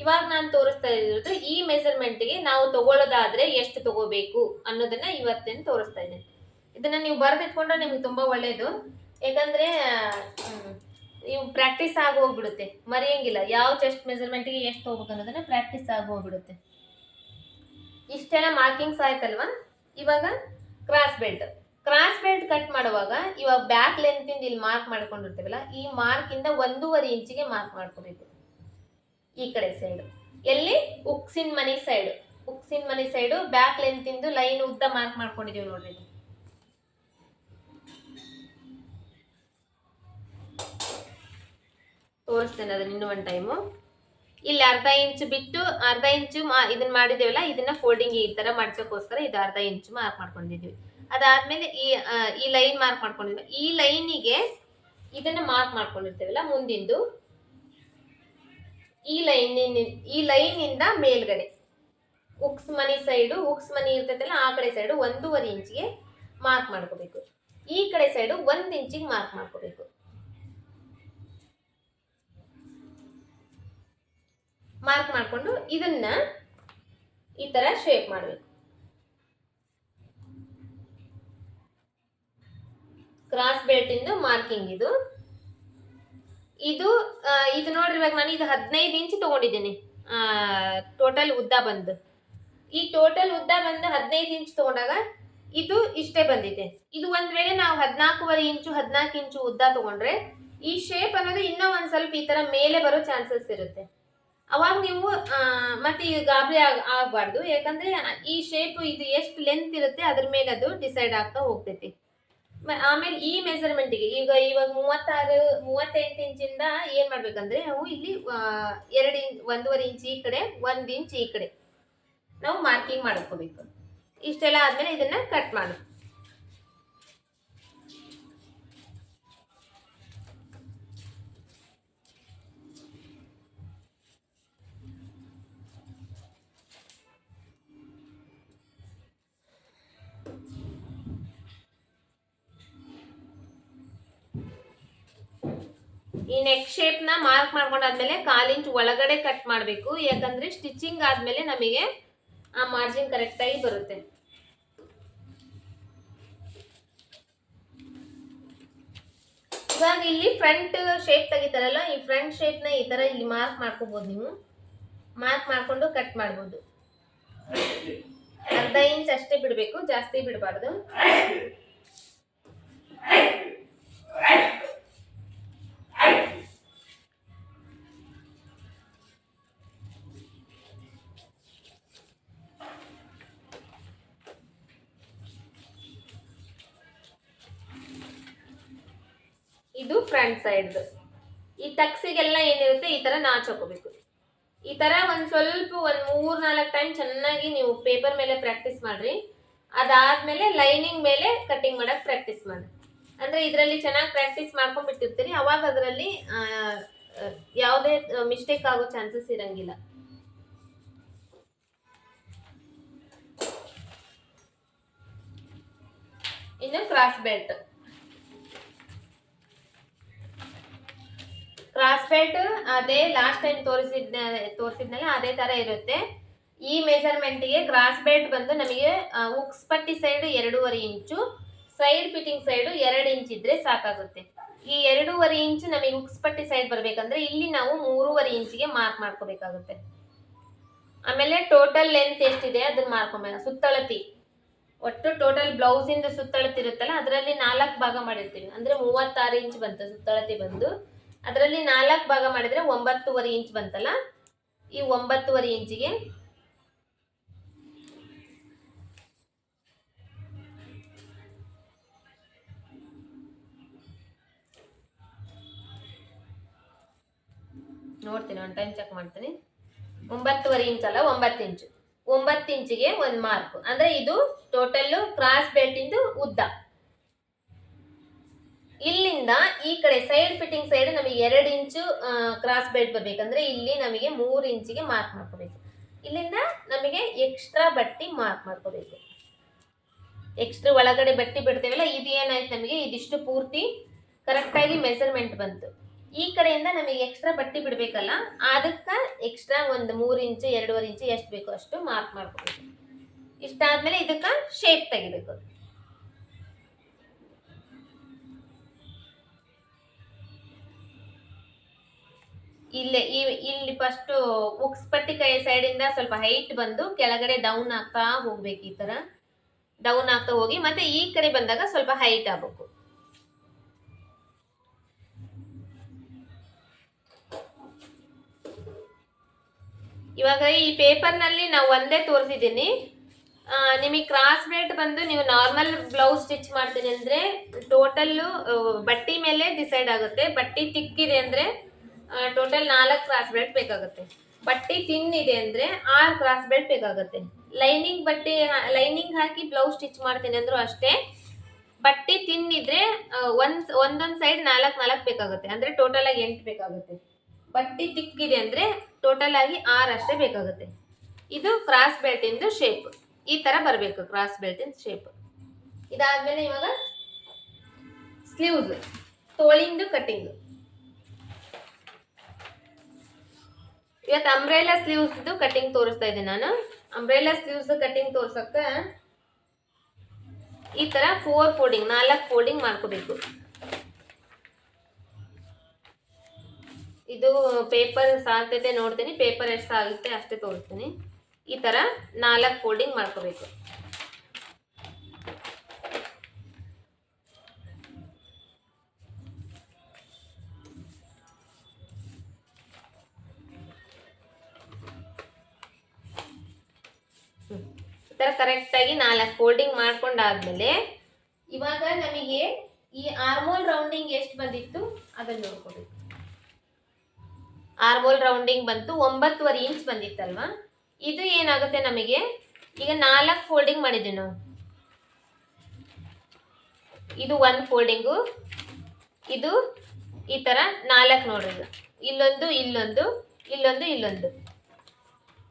ಇವಾಗ ನಾನು ತೋರಿಸ್ತಾ ಇರೋದು ಈ ಮೆಜರ್ಮೆಂಟ್ಗೆ ನಾವು ತಗೊಳ್ಳೋದಾದ್ರೆ ಎಷ್ಟು ತಗೋಬೇಕು ಅನ್ನೋದನ್ನ ಇವತ್ತೇನು ತೋರಿಸ್ತಾ ಇದ್ದೀನಿ. ಇದನ್ನ ನೀವು ಬರೆದಿಟ್ಕೊಂಡ್ರೆ ನಿಮ್ಗೆ ತುಂಬಾ ಒಳ್ಳೇದು. ಯಾಕಂದ್ರೆ ನೀವು ಪ್ರಾಕ್ಟೀಸ್ ಆಗಿ ಹೋಗ್ಬಿಡುತ್ತೆ, ಮರೆಯಂಗಿಲ್ಲ. ಯಾವ ಚೆಸ್ಟ್ ಮೆಜರ್ಮೆಂಟ್ಗೆ ಎಷ್ಟು ಹೋಗ್ಬೇಕು ಅನ್ನೋದನ್ನ ಪ್ರಾಕ್ಟೀಸ್ ಆಗಿ ಹೋಗ್ಬಿಡುತ್ತೆ. ಇಷ್ಟೆಲ್ಲ ಮಾರ್ಕಿಂಗ್ಸ್ ಆಯ್ತಲ್ವಾ. ಇವಾಗ ಕ್ರಾಸ್ ಬೆಲ್ಟ್ ಕಟ್ ಮಾಡುವಾಗ ಇವಾಗ ಬ್ಯಾಕ್ ಲೆಂತ್ ಇಂದ ಇಲ್ಲಿ ಮಾರ್ಕ್ ಮಾಡ್ಕೊಂಡಿರ್ತೀವಲ್ಲ, ಈ ಮಾರ್ಕ್ ಇಂದ 1.5 ಇಂಚಿಗೆ ಮಾರ್ಕ್ ಮಾಡ್ಕೋಬೇಕು. ಈ ಕಡೆ ಸೈಡ್ ಎಲ್ಲಿ ಉಕ್ಸಿನ ಮನಿ ಸೈಡ್ ಬ್ಯಾಕ್ ಲೆಂತ್ ಇಂದು ಲೈನ್ ಉದ್ದ ಮಾರ್ಕ್ ಮಾಡ್ಕೊಂಡಿದೀವಿ ನೋಡ್ರಿ. ತೋರಿಸ್ತೇನೆ ಅದನ್ನ ಇನ್ನೂ ಒಂದು ಟೈಮು. ಇಲ್ಲಿ ಅರ್ಧ ಇಂಚು ಬಿಟ್ಟು ಅರ್ಧ ಇಂಚು ಇದನ್ನ ಮಾಡಿದೇವಲ್ಲ, ಇದನ್ನ ಫೋಲ್ಡಿಂಗ್ ಈ ತರ ಮಾಡ್ಸೋಕ್ಕೋಸ್ಕರ ಇದು ಅರ್ಧ ಇಂಚು ಮಾರ್ಕ್ ಮಾಡ್ಕೊಂಡಿದೀವಿ. ಅದಾದ್ಮೇಲೆ ಈ ಲೈನ್ ಮಾರ್ಕ್ ಮಾಡ್ಕೊಂಡಿದ್ವಿ. ಈ ಲೈನಿಗೆ ಇದನ್ನ ಮಾರ್ಕ್ ಮಾಡ್ಕೊಂಡಿರ್ತೇವಲ್ಲ ಮುಂದಿಂದು, ಈ ಲೈನ್ ಇಂದ ಮೇಲ್ಗಡೆ ಉಕ್ಸ್ ಮನಿ ಇರ್ತೈತಲ್ಲ, ಆ ಕಡೆ ಸೈಡು 1.5 ಇಂಚಿಗೆ ಮಾರ್ಕ್ ಮಾಡ್ಕೋಬೇಕು. ಈ ಕಡೆ ಸೈಡು 1 ಇಂಚಿಗೆ ಮಾರ್ಕ್ ಮಾಡ್ಕೋಬೇಕು. ಮಾರ್ಕ್ ಮಾಡ್ಕೊಂಡು ಇದನ್ನ ಈ ತರ ಶೇಪ್ ಮಾಡಬೇಕು. ಕ್ರಾಸ್ ಬೆಲ್ಟ್ ಇಂದು ಮಾರ್ಕಿಂಗ್ ಇದು ನೋಡ್ರಿ. ಇವಾಗ ನಾನು ಇದು 15 ಇಂಚು ತಗೊಂಡಿದ್ದೀನಿ. ಟೋಟಲ್ ಉದ್ದ ಬಂದು ಈ ಟೋಟಲ್ ಉದ್ದ ಬಂದು 15 ಇಂಚು ತಗೊಂಡಾಗ ಇದು ಇಷ್ಟೇ ಬಂದಿದೆ. ಇದು ಒಂದ್ ವೇಳೆ ನಾವು 14 ಇಂಚು ಉದ್ದ ತಗೊಂಡ್ರೆ ಈ ಶೇಪ್ ಅನ್ನೋದು ಇನ್ನೂ ಒಂದ್ ಸ್ವಲ್ಪ ಈ ತರ ಮೇಲೆ ಬರೋ ಚಾನ್ಸಸ್ ಇರುತ್ತೆ. ಅವಾಗ ನೀವು ಮತ್ತೆ ಈ ಗಾಬರಿ ಆಗಬಾರ್ದು. ಯಾಕಂದ್ರೆ ಈ ಶೇಪ್ ಇದು ಎಷ್ಟು ಲೆಂತ್ ಇರುತ್ತೆ ಅದ್ರ ಮೇಲೆ ಅದು ಡಿಸೈಡ್ ಆಗ್ತಾ ಹೋಗ್ತೈತಿ. ಆಮೇಲೆ ಈ ಮೆಜರ್ಮೆಂಟ್ಗೆ ಇವಾಗ 38 ಇಂಚಿಂದ ಏನ್ ಮಾಡ್ಬೇಕಂದ್ರೆ ನಾವು ಇಲ್ಲಿ 1.5 ಇಂಚ್ ಈ ಕಡೆ, 1 ಇಂಚ್ ಈ ಕಡೆ ನಾವು ಮಾರ್ಕಿಂಗ್ ಮಾಡ್ಕೋಬೇಕು. ಇಷ್ಟೆಲ್ಲ ಆದ್ಮೇಲೆ ಇದನ್ನ ಕಟ್ ಮಾಡಿ. ಈ ನೆಕ್ ಶೇಪ್ ನ ಮಾರ್ಕ್ ಮಾಡ್ಕೊಂಡಾದ್ಮೇಲೆ 1/4 ಇಂಚ್ ಒಳಗಡೆ ಕಟ್ ಮಾಡಬೇಕು. ಯಾಕಂದ್ರೆ ಸ್ಟಿಚಿಂಗ್ ಆದ್ಮೇಲೆ ನಮಗೆ ಆ ಮಾರ್ಜಿನ್ ಕರೆಕ್ಟ್ ಆಗಿ ಬರುತ್ತೆ. ಇವಾಗ ಇಲ್ಲಿ ಫ್ರಂಟ್ ಶೇಪ್ ತೆಗಿತಾರಲ್ಲ, ಈ ಫ್ರಂಟ್ ಶೇಪ್ ನ ಈ ತರ ಇಲ್ಲಿ ಮಾರ್ಕ್ ಮಾಡ್ಕೋಬಹುದು. ನೀವು ಮಾರ್ಕ್ ಮಾಡ್ಕೊಂಡು ಕಟ್ ಮಾಡ್ಬೋದು. ಅರ್ಧ ಇಂಚ್ ಅಷ್ಟೇ ಬಿಡಬೇಕು, ಜಾಸ್ತಿ ಬಿಡಬಾರ್ದು. ಇದು ಫ್ರಂಟ್ ಸೈಡ್. ಈ ಟಕ್ಸಿಗೆಲ್ಲ ಏನಿರುತ್ತೆ ಈ ತರ ನಾಚ್ ಹಾಕೋಬೇಕು. ಈ ತರ ಒಂದ್ 3-4 ಟೈಮ್ ಚೆನ್ನಾಗಿ ನೀವು ಪೇಪರ್ ಮೇಲೆ ಪ್ರಾಕ್ಟೀಸ್ ಮಾಡ್ರಿ. ಅದಾದ್ಮೇಲೆ ಲೈನಿಂಗ್ ಮೇಲೆ ಕಟಿಂಗ್ ಮಾಡಕ್ ಪ್ರಾಕ್ಟೀಸ್ ಮಾಡ್ರಿ. ಅಂದ್ರೆ ಇದರಲ್ಲಿ ಚೆನ್ನಾಗಿ ಪ್ರಾಕ್ಟೀಸ್ ಮಾಡ್ಕೊಂಡ್ ಬಿಟ್ಟಿರ್ತೀರಿ, ಅವಾಗ ಅದರಲ್ಲಿ ಯಾವುದೇ ಮಿಸ್ಟೇಕ್ ಆಗೋ ಚಾನ್ಸಸ್ ಇರಂಗಿಲ್ಲ. ಇನ್ನು ಕ್ರಾಸ್ ಬೆಲ್ಟ್ ಅದೇ ಲಾಸ್ಟ್ ಟೈಮ್ ತೋರಿಸಿದ್ನಲ್ಲ ಅದೇ ತರ ಇರುತ್ತೆ. ಈ ಮೆಜರ್ಮೆಂಟ್ಗೆ ಕ್ರಾಸ್ ಬೆಲ್ಟ್ ಬಂದು ನಮಗೆ ಉಕ್ಸ್ ಪಟ್ಟಿ ಸೈಡ್ 2.5 ಇಂಚು, ಸೈಡ್ ಫಿಟ್ಟಿಂಗ್ ಸೈಡ್ 2 ಇಂಚ್ ಇದ್ರೆ ಸಾಕಾಗುತ್ತೆ. ಈ 2.5 ಇಂಚು ನಮಗೆ ಉಕ್ಸ್ ಪಟ್ಟಿ ಸೈಡ್ ಬರ್ಬೇಕಂದ್ರೆ ಇಲ್ಲಿ ನಾವು 3.5 ಇಂಚಿಗೆ ಮಾರ್ಕ್ ಮಾಡ್ಕೋಬೇಕಾಗುತ್ತೆ. ಆಮೇಲೆ ಟೋಟಲ್ ಲೆಂತ್ ಎಷ್ಟಿದೆ ಅದನ್ನ ಮಾಡ್ಕೊಬೇಕು. ಸುತ್ತಳತಿ ಒಟ್ಟು ಟೋಟಲ್ ಬ್ಲೌಸ್ ಇಂದ ಸುತ್ತಳತಿ ಇರುತ್ತಲ್ಲ, ಅದರಲ್ಲಿ 4 ಭಾಗ ಮಾಡಿರ್ತೀವಿ. ಅಂದ್ರೆ 36 ಇಂಚ್ ಬಂತು ಸುತ್ತಳತಿ ಬಂದು. ಅದರಲ್ಲಿ 4 ಭಾಗ ಮಾಡಿದ್ರೆ 9.5 ಇಂಚ್ ಬಂತಲ್ಲ, ಈ 9.5 ಇಂಚಿಗೆ ನೋಡ್ತೀನಿ, ಒಂದು ಟೈಮ್ ಚೆಕ್ ಮಾಡ್ತೀನಿ. 9.5 ಇಂಚ್ ಅಲ್ಲ, 9 ಇಂಚು. 9 ಇಂಚಿಗೆ ಒಂದು ಮಾರ್ಕ್. ಅಂದ್ರೆ ಇದು ಟೋಟಲ್ ಕ್ರಾಸ್ ಬೆಲ್ಟ್ ಇಂದು ಉದ್ದ. ಇಲ್ಲಿಂದ ಈ ಕಡೆ ಸೈಡ್ ಫಿಟ್ಟಿಂಗ್ ಸೈಡ್ ನಮಗೆ 2 ಇಂಚು ಕ್ರಾಸ್ ಬೆಲ್ಟ್ ಬರ್ಬೇಕಂದ್ರೆ ಇಲ್ಲಿ ನಮಗೆ 3 ಇಂಚಿಗೆ ಮಾರ್ಕ್ ಮಾಡ್ಕೋಬೇಕು. ಇಲ್ಲಿಂದ ನಮಗೆ ಎಕ್ಸ್ಟ್ರಾ ಬಟ್ಟಿ ಮಾರ್ಕ್ ಮಾಡ್ಕೋಬೇಕು. ಎಕ್ಸ್ಟ್ರಾ ಒಳಗಡೆ ಬಟ್ಟಿ ಬಿಡ್ತೇವಲ್ಲ, ಇದು ಏನಾಯ್ತು ನಮಗೆ ಇದಿಷ್ಟು ಪೂರ್ತಿ ಕರೆಕ್ಟಾಗಿ ಮೆಜರ್ಮೆಂಟ್ ಬಂತು. ಈ ಕಡೆಯಿಂದ ನಮಗೆ ಎಕ್ಸ್ಟ್ರಾ ಬಟ್ಟಿ ಬಿಡಬೇಕಲ್ಲ, ಅದಕ್ಕೆ ಎಕ್ಸ್ಟ್ರಾ ಒಂದು 3 ಇಂಚು 2.5 ಇಂಚು ಎಷ್ಟು ಬೇಕೋ ಅಷ್ಟು ಮಾರ್ಕ್ ಮಾಡ್ಕೋಬೇಕು. ಇಷ್ಟಾದ್ಮೇಲೆ ಇದಕ್ಕೆ ಶೇಪ್ ತೆಗಿಬೇಕು. ಇಲ್ಲಿ ಫಸ್ಟ್ ಉಕ್ಸ್ ಪಟ್ಟಿ ಕೈ ಸೈಡಿಂದ ಸ್ವಲ್ಪ ಹೈಟ್ ಬಂದು ಕೆಳಗಡೆ ಡೌನ್ ಆಗ್ತಾ ಹೋಗ್ಬೇಕು. ಈ ತರ ಡೌನ್ ಆಗ್ತಾ ಹೋಗಿ ಮತ್ತೆ ಈ ಕಡೆ ಬಂದಾಗ ಸ್ವಲ್ಪ ಹೈಟ್ ಆಗ್ಬೇಕು. ಇವಾಗ ಈ ಪೇಪರ್ ನಲ್ಲಿ ನಾವು ಒಂದೇ ತೋರಿಸಿದ್ದೀನಿ. ನಿಮಗೆ ಕ್ರಾಸ್ ಬೆಲ್ಟ್ ಬಂದು ನೀವು ನಾರ್ಮಲ್ ಬ್ಲೌಸ್ ಸ್ಟಿಚ್ ಮಾಡ್ತೀನಿ ಅಂದ್ರೆ ಟೋಟಲ್ ಬಟ್ಟಿ ಮೇಲೆ ಡಿಸೈಡ್ ಆಗುತ್ತೆ. ಬಟ್ಟಿ ತಿಕ್ಕಿದೆ ಅಂದ್ರೆ ಟೋಟಲ್ 4 ಕ್ರಾಸ್ ಬೆಲ್ಟ್ ಬೇಕಾಗುತ್ತೆ. ಬಟ್ಟಿ ತಿನ್ ಇದೆ ಅಂದ್ರೆ 6 ಕ್ರಾಸ್ ಬೆಲ್ಟ್ ಬೇಕಾಗುತ್ತೆ. ಲೈನಿಂಗ್ ಹಾಕಿ ಬ್ಲೌಸ್ ಸ್ಟಿಚ್ ಮಾಡ್ತೀನಿ ಅಂದ್ರೂ ಅಷ್ಟೇ. ಬಟ್ಟಿ ತಿನ್ ಇದ್ರೆ ಒಂದೊಂದ್ ಸೈಡ್ 4 ಬೇಕಾಗುತ್ತೆ. ಅಂದ್ರೆ ಟೋಟಲ್ ಆಗಿ 8 ಬೇಕಾಗುತ್ತೆ. ಬಟ್ಟಿ ತಿಕ್ಕಿದೆ ಅಂದ್ರೆ ಟೋಟಲ್ ಆಗಿ 6 ಅಷ್ಟೇ ಬೇಕಾಗುತ್ತೆ. ಇದು ಕ್ರಾಸ್ ಬೆಲ್ಟ್ ಇಂದು ಶೇಪ್ ಈ ತರ ಬರಬೇಕು. ಕ್ರಾಸ್ ಬೆಲ್ಟ್ ಇಂದ ಶೇಪ್ ಇದಾದ್ಮೇಲೆ ಇವಾಗ ಸ್ಲೀವ್ಸ್ ತೋಳಿಂದು ಕಟಿಂಗ್. ಇವತ್ತು ಅಂಬ್ರೆಲಾ ಸ್ಲೀವ್ಸ್ ಕಟಿಂಗ್ ತೋರಿಸ್ತಾ ಇದ್ದೀನಿ ನಾನು. ಅಂಬ್ರೆಲಾ ಸ್ಲೀವ್ಸ್ ಕಟಿಂಗ್ ತೋರ್ಸಕ್ಕ ಈ ತರ 4 ಫೋಲ್ಡಿಂಗ್ 4 ಫೋಲ್ಡಿಂಗ್ ಮಾಡ್ಕೋಬೇಕು. ಇದು ಪೇಪರ್ ಸಾಲ್ತೈತೆ ನೋಡ್ತೀನಿ, ಪೇಪರ್ ಎಷ್ಟು ಸಾಗುತ್ತೆ ಅಷ್ಟೇ ತೋರಿಸ್ತೀನಿ. ಈ ತರ 4 ಫೋಲ್ಡಿಂಗ್ ಮಾಡ್ಕೋಬೇಕು. ಈ ತರ ಕರೆಕ್ಟ್ ಆಗಿ 4 ಫೋಲ್ಡಿಂಗ್ ಮಾಡ್ಕೊಂಡಾದ್ಮೇಲೆ ಇವಾಗ ನಮಗೆ ಈ ಆರ್ಮೋಲ್ ರೌಂಡಿಂಗ್ ಎಷ್ಟು ಬಂದಿತ್ತು ಅದನ್ನ ನೋಡ್ಕೋಬೇಕು. ಆರ್ಮೋಲ್ ರೌಂಡಿಂಗ್ ಬಂತು 9.5 ಇಂಚ್ ಬಂದಿತ್ತಲ್ವಾ. ಇದು ಏನಾಗುತ್ತೆ ನಮಗೆ ಈಗ 4 ಫೋಲ್ಡಿಂಗ್ ಮಾಡಿದ್ವಿ ನಾವು. ಇದು 1 ಫೋಲ್ಡಿಂಗು, ಇದು ಈ ತರ 4 ನೋಡ್ರಿ. ಇಲ್ಲೊಂದು ಇಲ್ಲೊಂದು ಇಲ್ಲೊಂದು ಇಲ್ಲೊಂದು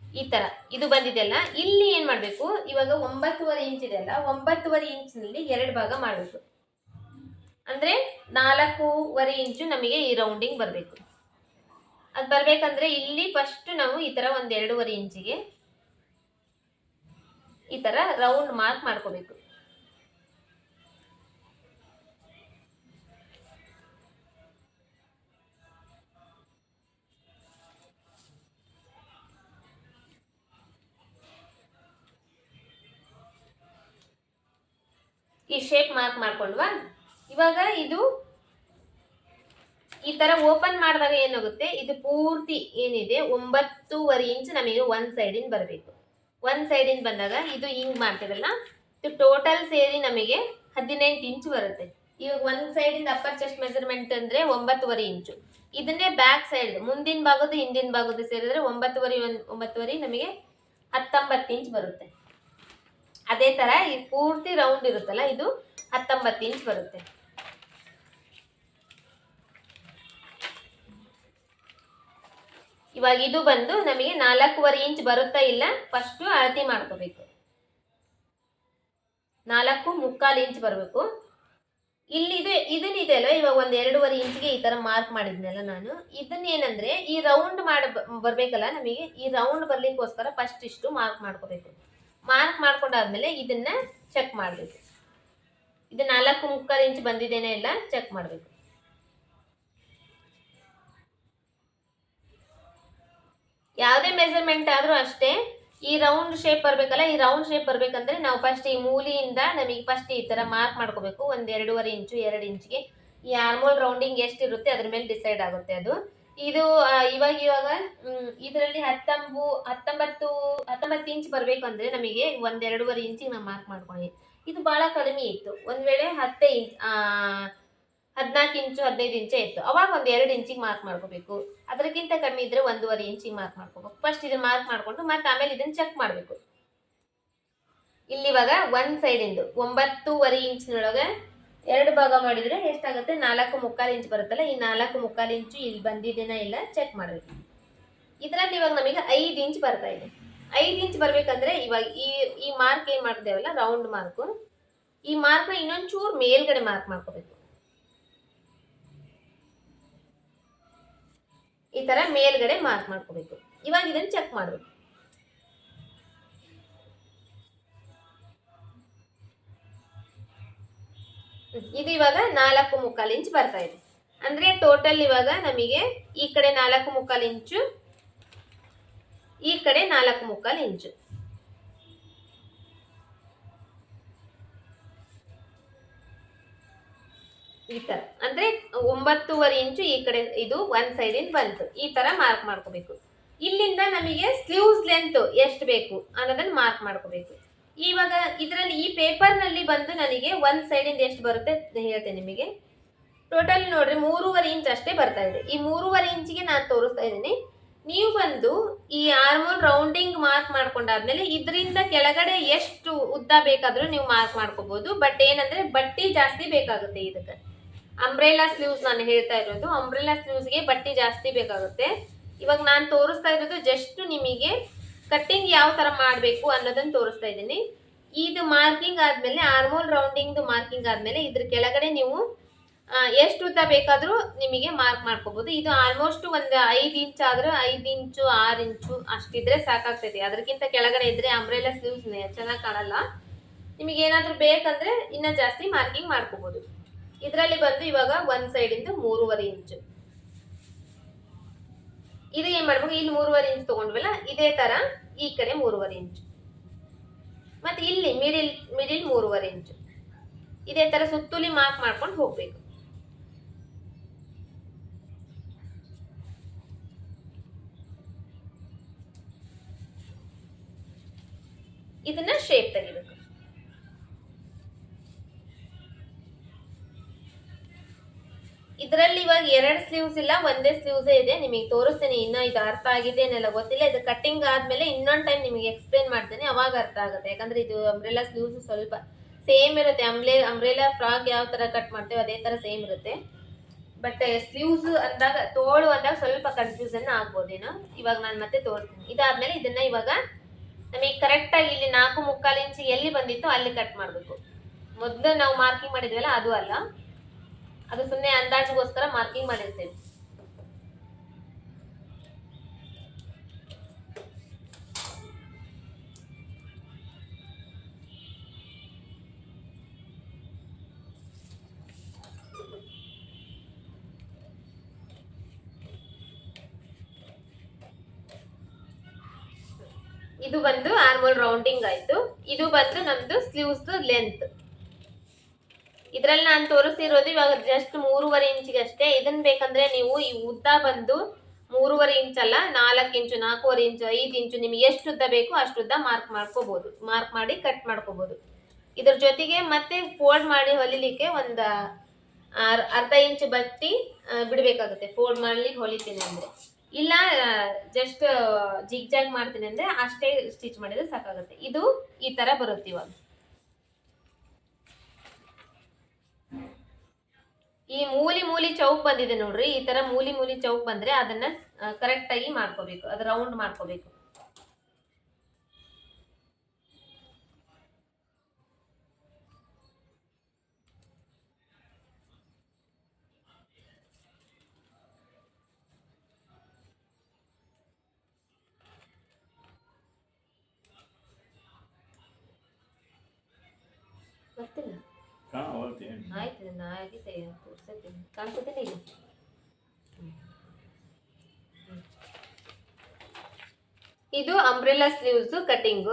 ಈ ತರ ಇದು ಬಂದಿದೆಲ್ಲ. ಇಲ್ಲಿ ಏನ್ ಮಾಡ್ಬೇಕು, ಇವಾಗ 9.5 ಇಂಚ್ ಇದೆ ಅಲ್ಲ, 9.5 ಇಂಚಿನಲ್ಲಿ 2 ಭಾಗ ಮಾಡಬೇಕು. ಅಂದ್ರೆ 4.5 ಇಂಚು ನಮಗೆ ಈ ರೌಂಡಿಂಗ್ ಬರಬೇಕು. ಅದು ಬರ್ಬೇಕಂದ್ರೆ ಇಲ್ಲಿ ಫಸ್ಟ್ ನಾವು ಈ ತರ ಒಂದು 2.5 ಇಂಚಿಗೆ ಈ ತರ ರೌಂಡ್ ಮಾರ್ಕ್ ಮಾಡ್ಕೋಬೇಕು. ಈ ಶೇಪ್ ಮಾರ್ಕ್ ಮಾಡ್ಕೊಂಡ್ವಾ. ಇವಾಗ ಇದು ಈ ತರ ಓಪನ್ ಮಾಡಿದಾಗ ಏನಾಗುತ್ತೆ, ಇದು ಪೂರ್ತಿ ಏನಿದೆ 9.5 ಇಂಚ್ ನಮಗೆ ಒಂದ್ ಸೈಡಿಂದ ಬರಬೇಕು. ಒಂದ್ ಸೈಡಿಂದ ಬಂದಾಗ ಇದು ಹಿಂಗ್ ಮಾಡ್ತೀವಲ್ಲ, ಇದು ಟೋಟಲ್ ಸೇರಿ ನಮಗೆ 18 ಇಂಚ್ ಬರುತ್ತೆ. ಇವಾಗ ಒಂದ್ ಸೈಡಿಂದ ಅಪ್ಪರ್ ಚೆಸ್ಟ್ ಮೆಜರ್ಮೆಂಟ್ ಅಂದ್ರೆ 9.5 ಇಂಚು. ಇದನ್ನೇ ಬ್ಯಾಕ್ ಸೈಡ್ ಮುಂದಿನ ಭಾಗದ ಹಿಂದಿನ ಭಾಗದ ಸೇರಿದ್ರೆ 9.5 ನಮಗೆ 19 ಇಂಚ್ ಬರುತ್ತೆ. ಅದೇ ತರ ಈ ಪೂರ್ತಿ ರೌಂಡ್ ಇರುತ್ತಲ್ಲ, ಇದು 19 ಇಂಚ್ ಬರುತ್ತೆ. ಇವಾಗ ಇದು ಬಂದು ನಮಗೆ 4.5 ಇಂಚ್ ಬರುತ್ತಾ ಇಲ್ಲ ಫಸ್ಟ್ ಅಳತೆ ಮಾಡ್ಕೋಬೇಕು. 4.25 ಇಂಚ್ ಬರಬೇಕು. ಇಲ್ಲಿ ಇದನ್ನಿದೆ ಅಲ್ವ, ಇವಾಗ ಒಂದು 2.5 ಇಂಚ್ಗೆ ಈ ತರ ಮಾರ್ಕ್ ಮಾಡಿದ್ನಲ್ಲ ನಾನು. ಇದನ್ನೇನಂದ್ರೆ ಈ ರೌಂಡ್ ಬರ್ಬೇಕಲ್ಲ ನಮಗೆ, ಈ ರೌಂಡ್ ಬರ್ಲಿಕ್ಕೋಸ್ಕರ ಫಸ್ಟ್ ಇಷ್ಟು ಮಾರ್ಕ್ ಮಾಡ್ಕೋಬೇಕು. ಮಾರ್ಕ್ ಮಾಡ್ಕೊಂಡಾದ್ಮೇಲೆ ಇದನ್ನ ಚೆಕ್ ಮಾಡಬೇಕು. ಇದು 4.25 ಇಂಚ್ ಬಂದಿದ್ದೇನೆ ಇಲ್ಲ ಚೆಕ್ ಮಾಡಬೇಕು. ಯಾವುದೇ ಮೆಜರ್ಮೆಂಟ್ ಆದ್ರೂ ಅಷ್ಟೇ, ಈ ರೌಂಡ್ ಶೇಪ್ ಬರ್ಬೇಕಲ್ಲ, ಈ ರೌಂಡ್ ಶೇಪ್ ಬರ್ಬೇಕಂದ್ರೆ ನಾವು ಫಸ್ಟ್ ಈ ಮೂಲಿಯಿಂದ ನಮಗೆ ಫಸ್ಟ್ ಈ ತರ ಮಾರ್ಕ್ ಮಾಡ್ಕೋಬೇಕು. ಒಂದು 2.5 ಇಂಚು 2 ಇಂಚ್ಗೆ ಈ ಆರ್ಮೋಲ್ ರೌಂಡಿಂಗ್ ಎಷ್ಟಿರುತ್ತೆ ಅದ್ರ ಮೇಲೆ ಡಿಸೈಡ್ ಆಗುತ್ತೆ ಅದು. ಇದು ಇವಾಗ ಇದರಲ್ಲಿ 19 ಇಂಚ್ ಬರ್ಬೇಕು ಅಂದ್ರೆ ನಮಗೆ ಒಂದು 2.5 ಇಂಚಿಗೆ ನಾವು ಮಾರ್ಕ್ ಮಾಡ್ಕೊಳ್ಳಿ. ಇದು ಬಹಳ ಕಡಿಮೆ ಇತ್ತು. ಒಂದ್ ವೇಳೆ 10 14 ಇಂಚು 15 ಇಂಚೆ ಇತ್ತು, ಅವಾಗ ಒಂದು 2 ಇಂಚಿಗೆ ಮಾರ್ಕ್ ಮಾಡ್ಕೋಬೇಕು. ಅದಕ್ಕಿಂತ ಕಡಿಮೆ ಇದ್ರೆ 1.5 ಇಂಚಿಗೆ ಮಾರ್ಕ್ ಮಾಡ್ಕೋಬೇಕು. ಫಸ್ಟ್ ಇದನ್ನ ಮಾರ್ಕ್ ಮಾಡ್ಕೊಂಡು ಮತ್ತೆ ಆಮೇಲೆ ಇದನ್ನ ಚೆಕ್ ಮಾಡಬೇಕು. ಇಲ್ಲಿ ಇವಾಗ ಒಂದ್ ಸೈಡ್ ಇಂದು 9.5 ಇಂಚಿನೊಳಗೆ 2 ಭಾಗ ಮಾಡಿದ್ರೆ ಎಷ್ಟಾಗುತ್ತೆ? 4.25 ಇಂಚ್ ಬರುತ್ತಲ್ಲ, ಈ 4.25 ಇಂಚು ಇಲ್ಲಿ ಬಂದಿದೆನಾ ಇಲ್ಲ ಚೆಕ್ ಮಾಡಬೇಕು. ಇದರಲ್ಲಿ ಇವಾಗ ನಮಗೆ 5 ಇಂಚ್ ಬರ್ತಾ ಇದೆ. 5 ಇಂಚ್ ಬರ್ಬೇಕಂದ್ರೆ ಇವಾಗ ಈ ಮಾರ್ಕ್ ಏನ್ ಮಾಡ್ತೇವಲ್ಲ, ರೌಂಡ್ ಮಾರ್ಕ್, ಈ ಮಾರ್ಕ್ ನ ಇನ್ನೊಂದ್ ಚೂರ್ ಮೇಲ್ಗಡೆ ಮಾರ್ಕ್ ಮಾಡ್ಕೋಬೇಕು. ಈ ತರ ಮೇಲ್ಗಡೆ ಮಾರ್ಕ್ ಮಾಡ್ಕೋಬೇಕು. ಇವಾಗ ಇದನ್ನ ಚೆಕ್ ಮಾಡ್ಬೇಕು. ಇದು ಇವಾಗ 4.25 ಇಂಚ್ ಬರ್ತಾ ಇದೆ. ಅಂದ್ರೆ ಟೋಟಲ್ ಇವಾಗ ನಮಗೆ ಈ ಕಡೆ 4.25 ಇಂಚು, ಈ ಕಡೆ 4.25 ಇಂಚು. ಈ ತರ ಅಂದ್ರೆ 9.25 ಇಂಚು ಈ ಕಡೆ ಇದು ಒಂದ್ ಸೈಡ್ ಇಂದ ಬಂತು. ಈ ತರ ಮಾರ್ಕ್ ಮಾಡ್ಕೋಬೇಕು. ಇಲ್ಲಿಂದ ನಮಗೆ ಸ್ಲೀವ್ಸ್ ಲೆಂತ್ ಎಷ್ಟು ಬೇಕು ಅನ್ನೋದನ್ನ ಮಾರ್ಕ್ ಮಾಡ್ಕೋಬೇಕು. ಇವಾಗ ಇದರಲ್ಲಿ ಈ ಪೇಪರ್ ನಲ್ಲಿ ಬಂದು ನನಗೆ ಒಂದ್ ಸೈಡ್ ಇಂದ ಎಷ್ಟು ಬರುತ್ತೆ ಹೇಳ್ತೇನೆ ನಿಮಗೆ. ಟೋಟಲ್ ನೋಡ್ರಿ 3.5 ಇಂಚ್ ಅಷ್ಟೇ ಬರ್ತಾ ಇದೆ. ಈ 3.5 ಇಂಚಿಗೆ ನಾನು ತೋರಿಸ್ತಾ ಇದ್ದೀನಿ. ನೀವು ಬಂದು ಈ ಆರ್ಮೋಲ್ ರೌಂಡಿಂಗ್ ಮಾರ್ಕ್ ಮಾಡ್ಕೊಂಡಾದ್ಮೇಲೆ ಇದರಿಂದ ಕೆಳಗಡೆ ಎಷ್ಟು ಉದ್ದ ಬೇಕಾದ್ರೂ ನೀವು ಮಾರ್ಕ್ ಮಾಡ್ಕೋಬಹುದು. ಬಟ್ ಏನಂದ್ರೆ ಬಟ್ಟಿ ಜಾಸ್ತಿ ಬೇಕಾಗುತ್ತೆ ಇದಕ್ಕೆ. ಅಂಬ್ರೆಲಾ ಸ್ಲೀವ್ಸ್ ನಾನು ಹೇಳ್ತಾ ಇರೋದು, ಅಂಬ್ರೆಲಾ ಸ್ಲೀವ್ಸ್ಗೆ ಬಟ್ಟಿ ಜಾಸ್ತಿ ಬೇಕಾಗುತ್ತೆ. ಇವಾಗ ನಾನು ತೋರಿಸ್ತಾ ಇರೋದು ಜಸ್ಟ್ ನಿಮಗೆ ಕಟ್ಟಿಂಗ್ ಯಾವ ತರ ಮಾಡಬೇಕು ಅನ್ನೋದನ್ನ ತೋರಿಸ್ತಾ ಇದ್ದೀನಿ. ಇದು ಮಾರ್ಕಿಂಗ್ ಆದ್ಮೇಲೆ, ಆರ್ಮೋಲ್ ರೌಂಡಿಂಗ್ ಮಾರ್ಕಿಂಗ್ ಆದ್ಮೇಲೆ ಇದ್ರ ಕೆಳಗಡೆ ನೀವು ಎಷ್ಟು ಉದ್ದ ಬೇಕಾದ್ರೂ ನಿಮಗೆ ಮಾರ್ಕ್ ಮಾಡ್ಕೋಬಹುದು. ಇದು ಆಲ್ಮೋಸ್ಟ್ ಒಂದು 5 ಇಂಚ್ ಆದ್ರೆ 5 ಇಂಚು 6 ಇಂಚು ಅಷ್ಟಿದ್ರೆ ಸಾಕಾಗ್ತೈತಿ. ಅದಕ್ಕಿಂತ ಕೆಳಗಡೆ ಇದ್ರೆ ಅಂಬ್ರೆಲಾ ಸ್ಲೀವ್ಸ್ ಚೆನ್ನಾಗಿ ಕಾಣಲ್ಲ. ನಿಮಗೆ ಏನಾದ್ರೂ ಬೇಕಂದ್ರೆ ಇನ್ನ ಜಾಸ್ತಿ ಮಾರ್ಕಿಂಗ್ ಮಾಡ್ಕೋಬಹುದು. ಇದರಲ್ಲಿ ಬಂದು ಇವಾಗ ಒಂದ್ ಸೈಡ್ ಇಂದ 3.5 ಇಂಚು. ಇದು ಏನ್ ಮಾಡ್ಬೇಕು, ಇಲ್ಲಿ 3.5 ಇಂಚ್ ತಗೊಂಡ್ವಲ್ಲ, ಇದೇ ತರ ಈ ಕಡೆ 3.5 ಇಂಚು, ಮತ್ತೆ ಇಲ್ಲಿ ಮಿಡಿಲ್ 3.5 ಇಂಚು. ಇದೇ ತರ ಸುತ್ತುಲಿ ಮಾರ್ಕ್ ಮಾಡ್ಕೊಂಡು ಹೋಗ್ಬೇಕು. ಇದನ್ನ ಶೇಪ್ ತೆಗಿಬೇಕು. ಇದರಲ್ಲಿ ಇವಾಗ 2 ಸ್ಲೀವ್ಸ್ ಇಲ್ಲ, ಒಂದೇ ಸ್ಲೀವ್ಸ್ ಇದೆ. ನಿಮಗೆ ತೋರಿಸ್ತೇನೆ. ಇನ್ನ ಇದು ಅರ್ಥ ಆಗಿದೆ ಏನೆಲ್ಲ ಗೊತ್ತಿಲ್ಲ. ಇದು ಕಟ್ಟಿಂಗ್ ಆದ್ಮೇಲೆ ಇನ್ನೊಂದ್ ಟೈಮ್ ನಿಮಗೆ ಎಕ್ಸ್ಪ್ಲೇನ್ ಮಾಡ್ತೇನೆ, ಅವಾಗ ಅರ್ಥ ಆಗುತ್ತೆ. ಯಾಕಂದ್ರೆ ಇದು ಅಂಬ್ರೆಲಾ ಸ್ಲೀವ್ಸ್ ಸ್ವಲ್ಪ ಸೇಮ್ ಇರುತ್ತೆ. ಅಂಬ್ರೆಲಾ ಫ್ರಾಕ್ ಯಾವ ತರ ಕಟ್ ಮಾಡ್ತೇವೆ ಅದೇ ತರ ಸೇಮ್ ಇರುತ್ತೆ. ಬಟ್ ಸ್ಲೀವ್ಸ್ ಅಂದಾಗ, ತೋಳು ಅಂದಾಗ ಸ್ವಲ್ಪ ಕನ್ಫ್ಯೂಷನ್ ಆಗ್ಬೋದೇನೋ. ಇವಾಗ ನಾನು ಮತ್ತೆ ತೋರಿಸ್ತೀನಿ. ಇದಾದ್ಮೇಲೆ ಇದನ್ನ ಇವಾಗ ನಮಗೆ ಕರೆಕ್ಟ್ ಆಗಿ ಇಲ್ಲಿ 4.25 ಇಂಚ್ ಎಲ್ಲಿ ಬಂದಿತ್ತು ಅಲ್ಲಿ ಕಟ್ ಮಾಡ್ಬೇಕು. ಮೊದಲು ನಾವು ಮಾರ್ಕಿಂಗ್ ಮಾಡಿದ್ವಲ್ಲ ಅದು ಅಲ್ಲ, ಅದು ಸುಮ್ಮನೆ ಅಂದಾಜಿಗೋಸ್ಕರ ಮಾರ್ಕಿಂಗ್ ಮಾಡಿರ್ತೇವೆ. ಇದು ಬಂದು ಆರ್ಮೋಲ್ ರೌಂಡಿಂಗ್ ಆಯ್ತು. ಇದು ಬಂದು ನಮ್ದು ಸ್ಲೀವ್ಸ್ ಲೆಂತ್. ಇದ್ರಲ್ಲಿ ನಾನು ತೋರಿಸ್ತಿರೋದು ಇವಾಗ ಜಸ್ಟ್ 3.5 ಇಂಚಿಗೆ ಅಷ್ಟೇ. ಇದನ್ನ ಬೇಕಂದ್ರೆ ನೀವು ಈ ಉದ್ದ ಬಂದು 3.5 ಇಂಚ್ ಅಲ್ಲ, 4 ಇಂಚು, 4.5 ಇಂಚು, 5 ಇಂಚು ನಿಮಗೆ ಎಷ್ಟು ಉದ್ದ ಬೇಕು ಅಷ್ಟು ಉದ್ದ ಮಾರ್ಕ್ ಮಾಡ್ಕೋಬಹುದು. ಮಾರ್ಕ್ ಮಾಡಿ ಕಟ್ ಮಾಡ್ಕೋಬಹುದು. ಇದ್ರ ಜೊತೆಗೆ ಮತ್ತೆ ಫೋಲ್ಡ್ ಮಾಡಿ ಹೊಲಿಲಿಕ್ಕೆ ಒಂದು ಅರ್ಧ ಇಂಚ್ ಬಟ್ಟಿ ಬಿಡಬೇಕಾಗುತ್ತೆ. ಫೋಲ್ಡ್ ಮಾಡ್ಲಿಕ್ಕೆ ಹೊಲಿತೀನಿ ಅಂದ್ರೆ, ಇಲ್ಲ ಜಸ್ಟ್ ಜಿಗ್ ಜಾಗ್ ಮಾಡ್ತೀನಿ ಅಂದ್ರೆ ಅಷ್ಟೇ ಸ್ಟಿಚ್ ಮಾಡಿದ್ರೆ ಸಾಕಾಗುತ್ತೆ. ಇದು ಈ ತರ ಬರುತ್ತೆ. ಇವಾಗ ಈ ಮೂಲಿ ಚೌಕ್ ಬಂದಿದೆ ನೋಡ್ರಿ, ಈ ತರ ಮೂಲಿ ಚೌಕ್ ಬಂದ್ರೆ ಅದನ್ನ ಕರೆಕ್ಟ್ ಆಗಿ ಮಾಡ್ಕೋಬೇಕು, ಅದು ರೌಂಡ್ ಮಾಡ್ಕೋಬೇಕು. ಗೊತ್ತಿಲ್ಲ, ಆಯ್ತು ಆಗಿದೆ, ತೋರ್ಸತ್ತೀನಿ, ಕಾಣಿಸುತ್ತೇನೆ ಈಗ. ಇದು ಅಂಬ್ರೆಲಾ ಸ್ಲೀವ್ಸ್ ಕಟಿಂಗ್.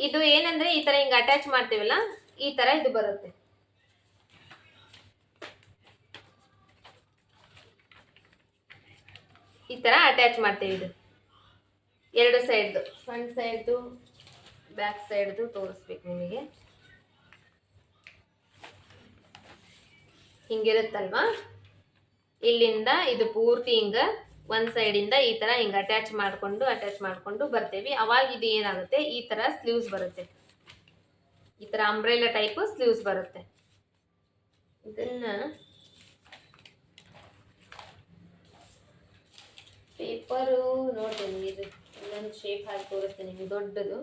ಇದು ಏನಂದ್ರೆ ಈ ತರ ಹಿಂಗ ಅಟ್ಯಾಚ್ ಮಾಡ್ತೀವಲ್ಲ, ಈ ತರ ಇದು ಬರುತ್ತೆ. ಈ ತರ ಅಟ್ಯಾಚ್ ಮಾಡ್ತೀವಿ. ಇದು 2 ಸೈಡ್ದು, ಫ್ರಂಟ್ ಸೈಡ್ದು ಬ್ಯಾಕ್ ಸೈಡ್ದು ತೋರಿಸ್ಬೇಕು ನಿಮಗೆ. ಹಿಂಗಿರುತ್ತಲ್ವಾ, ಇಲ್ಲಿಂದ ಇದು ಪೂರ್ತಿ ಹಿಂಗ ಒಂದ್ ಸೈಡಿಂದ ಈ ತರ ಹಿಂಗ ಅಟ್ಯಾಚ್ ಮಾಡ್ಕೊಂಡು ಬರ್ತೇವಿ. ಅವಾಗ ಇದು ಏನಾಗುತ್ತೆ, ಈ ತರ ಸ್ಲೀವ್ಸ್ ಬರುತ್ತೆ, ಈ ತರ ಅಂಬ್ರೆಲಾ ಟೈಪ್ ಸ್ಲೀವ್ಸ್ ಬರುತ್ತೆ. ಇದನ್ನ ಪೇಪರು ನೋಡ್ತೀನಿ, ಇದು ಇನ್ನೊಂದು ಶೇಪ್ ಹಾಕಿ ತೋರಿಸ್ತೇನೆ ನಿಮ್ಗೆ ದೊಡ್ಡದು.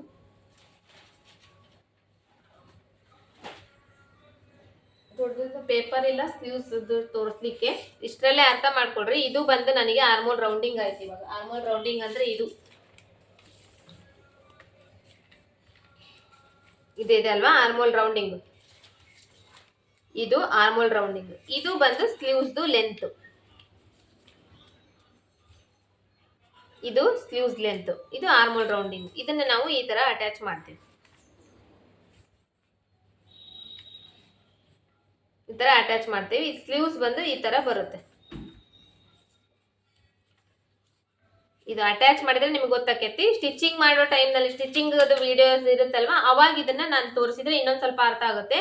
ದೊಡ್ಡದು ಪೇಪರ್ ಇಲ್ಲ, ಸ್ಲೀವ್ಸ್ ತೋರಿಸ್ಲಿಕ್ಕೆ. ಇಷ್ಟರಲ್ಲೇ ಅರ್ಥ ಮಾಡ್ಕೊಡ್ರಿ. ಇದು ಬಂದು ನನಗೆ ಆರ್ಮೋಲ್ ರೌಂಡಿಂಗ್ ಆಯ್ತು. ಇವಾಗ ಆರ್ಮೋಲ್ ರೌಂಡಿಂಗ್ ಅಂದ್ರೆ ಇದು ಇದೆ ಅಲ್ವಾ, ಆರ್ಮೋಲ್ ರೌಂಡಿಂಗ್. ಇದು ಆರ್ಮೋಲ್ ರೌಂಡಿಂಗ್. ಇದು ಬಂದು ಸ್ಲೀವ್ಸ್ ಲೆಂತ್, ಇದು ಸ್ಲೀವ್ಸ್ ಲೆಂತ್, ಇದು ಆರ್ಮೋಲ್ ರೌಂಡಿಂಗ್. ಇದನ್ನ ನಾವು ಈ ತರ ಅಟ್ಯಾಚ್ ಮಾಡ್ತೀವಿ. ಈ ತರ ಅಟ್ಯಾಚ್ ಮಾಡ್ತೀವಿ. ಸ್ಲೀವ್ಸ್ ಬಂದು ಈ ತರ ಬರುತ್ತೆ. ಇದು ಅಟ್ಯಾಚ್ ಮಾಡಿದ್ರೆ ನಿಮ್ಗೆ ಗೊತ್ತಾಕೈತಿ. ಸ್ಟಿಚಿಂಗ್ ಮಾಡೋ ಟೈಮ್ನಲ್ಲಿ ಸ್ಟಿಚಿಂಗ್ ವಿಡಿಯೋಸ್ ಇರುತ್ತಲ್ವಾ, ಅವಾಗ ಇದನ್ನ ನಾನು ತೋರಿಸಿದ್ರೆ ಇನ್ನೊಂದ್ ಸ್ವಲ್ಪ ಅರ್ಥ ಆಗುತ್ತೆ.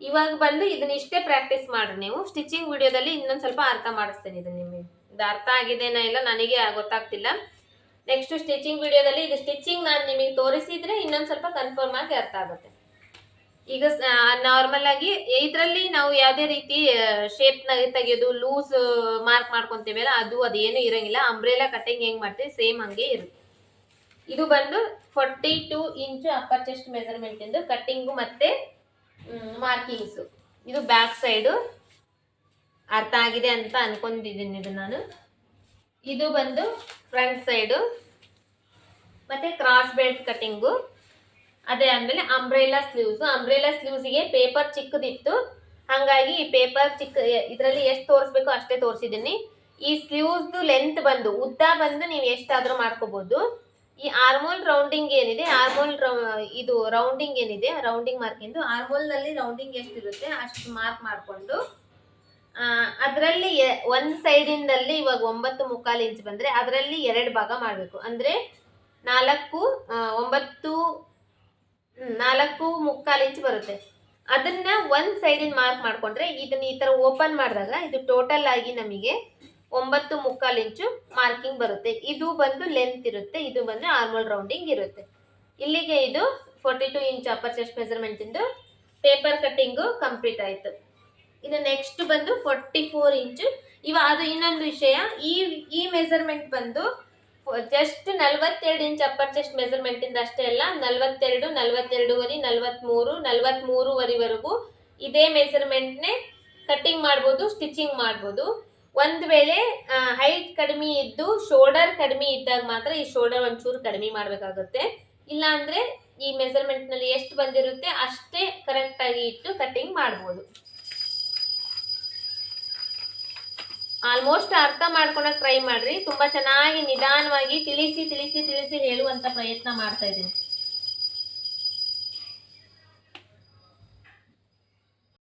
ಇವಾಗ ಬಂದು ಇದನ್ನ ಇಷ್ಟೇ ಪ್ರಾಕ್ಟೀಸ್ ಮಾಡ್ರಿ ನೀವು. ಸ್ಟಿಚಿಂಗ್ ವಿಡಿಯೋದಲ್ಲಿ ಇನ್ನೊಂದ್ ಸ್ವಲ್ಪ ಅರ್ಥ ಮಾಡಿಸ್ತೇನೆ. ಇದು ನಿಮಗೆ ಇದು ಅರ್ಥ ಆಗಿದೆನಾ ಇಲ್ಲ ನನಗೆ ಗೊತ್ತಾಗ್ತಿಲ್ಲ. ನೆಕ್ಸ್ಟ್ ಸ್ಟಿಚಿಂಗ್ ವಿಡಿಯೋದಲ್ಲಿ ಇದು ಸ್ಟಿಚಿಂಗ್ ನಾನು ನಿಮಗೆ ತೋರಿಸಿದ್ರೆ ಇನ್ನೊಂದ್ ಸ್ವಲ್ಪ ಕನ್ಫರ್ಮ್ ಆಗಿ ಅರ್ಥ ಆಗುತ್ತೆ. ಈಗ ನಾರ್ಮಲ್ ಆಗಿ ಇದರಲ್ಲಿ ನಾವು ಯಾವುದೇ ರೀತಿ ಶೇಪ್ ತೆಗೆಯೋದು, ಲೂಸ್ ಮಾರ್ಕ್ ಮಾಡ್ಕೊಂತೀವಲ್ಲ, ಅದೇನು ಇರಂಗಿಲ್ಲ. ಅಂಬ್ರೆಲಾ ಕಟಿಂಗ್ ಹೆಂಗ್ ಮಾಡ್ತೀವಿ ಸೇಮ್ ಹಂಗೆ ಇರುತ್ತೆ. ಇದು ಬಂದು 42 ಇಂಚು ಅಪ್ಪರ್ ಚೆಸ್ಟ್ ಮೆಜರ್ಮೆಂಟ್ ಇಂದು ಕಟ್ಟಿಂಗು ಮತ್ತೆ ಮಾರ್ಕಿಂಗ್ಸ್. ಇದು ಬ್ಯಾಕ್ ಸೈಡು. ಅರ್ಥ ಆಗಿದೆ ಅಂತ ಅನ್ಕೊಂಡಿದ್ದೀನಿ ಇದು ನಾನು. ಇದು ಬಂದು ಫ್ರಂಟ್ ಸೈಡು ಮತ್ತೆ ಕ್ರಾಸ್ ಬೆಲ್ಟ್ ಕಟಿಂಗು. ಅದೇ ಆದ್ಮೇಲೆ ಅಂಬ್ರೆಲಾ ಸ್ಲೀವ್ಸ್ಗೆ ಪೇಪರ್ ಚಿಕ್ಕದಿತ್ತು, ಹಂಗಾಗಿ ಈ ಪೇಪರ್ ಚಿಕ್ಕ ಇದರಲ್ಲಿ ಎಷ್ಟು ತೋರಿಸ್ಬೇಕು ಅಷ್ಟೇ ತೋರಿಸಿದ್ದೀನಿ. ಈ ಸ್ಲೀವ್ಸ್ ಲೆಂತ್ ಬಂದು ಉದ್ದ ಬಂದು ನೀವು ಎಷ್ಟಾದ್ರೂ ಮಾಡ್ಕೋಬಹುದು. ಈ ಆರ್ಮೋಲ್ ರೌಂಡಿಂಗ್ ಏನಿದೆ, ಇದು ರೌಂಡಿಂಗ್ ಏನಿದೆ, ರೌಂಡಿಂಗ್ ಮಾರ್ಕಿಂದು ಆರ್ಮೋಲ್ ನಲ್ಲಿ ರೌಂಡಿಂಗ್ ಎಷ್ಟಿರುತ್ತೆ ಅಷ್ಟು ಮಾರ್ಕ್ ಮಾಡಿಕೊಂಡು ಅದರಲ್ಲಿ ಒಂದ್ ಸೈಡಿಂದಲ್ಲಿ ಇವಾಗ 9.25 ಇಂಚ್ ಬಂದ್ರೆ ಅದರಲ್ಲಿ 2 ಭಾಗ ಮಾಡಬೇಕು. ಅಂದ್ರೆ 4.25 ಇಂಚ್ ಬರುತ್ತೆ. ಅದನ್ನ ಒಂದ್ ಸೈಡಿನ ಮಾರ್ಕ್ ಮಾಡ್ಕೊಂಡ್ರೆ ಇದನ್ನ ಈ ತರ ಓಪನ್ ಮಾಡಿದಾಗ ಇದು ಟೋಟಲ್ ಆಗಿ ನಮಗೆ 9.25 ಇಂಚು ಮಾರ್ಕಿಂಗ್ ಬರುತ್ತೆ. ಇದು ಬಂದು ಲೆಂತ್ ಇರುತ್ತೆ, ಇದು ಬಂದು ಆರ್ಮೋಲ್ ರೌಂಡಿಂಗ್ ಇರುತ್ತೆ. ಇಲ್ಲಿಗೆ ಇದು 42 ಇಂಚ್ ಅಪ್ಪರ್ ಚೆಸ್ಟ್ ಮೆಜರ್ಮೆಂಟ್ ಇಂದು ಪೇಪರ್ ಕಟ್ಟಿಂಗು ಕಂಪ್ಲೀಟ್ ಆಯ್ತು. ಇನ್ನು ನೆಕ್ಸ್ಟ್ ಬಂದು 44 ಇಂಚು. ಇವಾಗ ಅದು ಇನ್ನೊಂದು ವಿಷಯ, ಈ ಮೆಜರ್ಮೆಂಟ್ ಬಂದು just 42 inch upper chest measurement ಇಂದ ಅಷ್ಟೇ ಅಲ್ಲ, 42, 42.5, 43, 43.5ವರೆಗೂ ಇದೇ ಮೆಜರ್ಮೆಂಟ್ನೇ ಕಟ್ಟಿಂಗ್ ಮಾಡ್ಬೋದು, ಸ್ಟಿಚಿಂಗ್ ಮಾಡ್ಬೋದು. ಒಂದ್ ವೇಳೆ ಹೈಟ್ ಕಡಿಮೆ ಇದ್ದು ಶೋಲ್ಡರ್ ಕಡಿಮೆ ಇದ್ದಾಗ ಮಾತ್ರ ಈ ಶೋಲ್ಡರ್ ಒಂಚೂರು ಕಡಿಮೆ ಮಾಡ್ಬೇಕಾಗುತ್ತೆ. ಇಲ್ಲ ಅಂದ್ರೆ ಈ ಮೆಜರ್ಮೆಂಟ್ ನಲ್ಲಿ ಎಷ್ಟು ಬಂದಿರುತ್ತೆ ಅಷ್ಟೇ ಕರೆಕ್ಟ್ ಆಗಿ ಇಟ್ಟು ಕಟ್ಟಿಂಗ್ ಮಾಡ್ಬೋದು. ಆಲ್ಮೋಸ್ಟ್ ಅರ್ಥ ಮಾಡ್ಕೊಳಕ್ ಟ್ರೈ ಮಾಡ್ರಿ. ತುಂಬಾ ಚೆನ್ನಾಗಿ ನಿಧಾನವಾಗಿ ತಿಳಿಸಿ ಹೇಳುವಂತ ಪ್ರಯತ್ನ ಮಾಡ್ತಾ ಇದ್ದೀನಿ.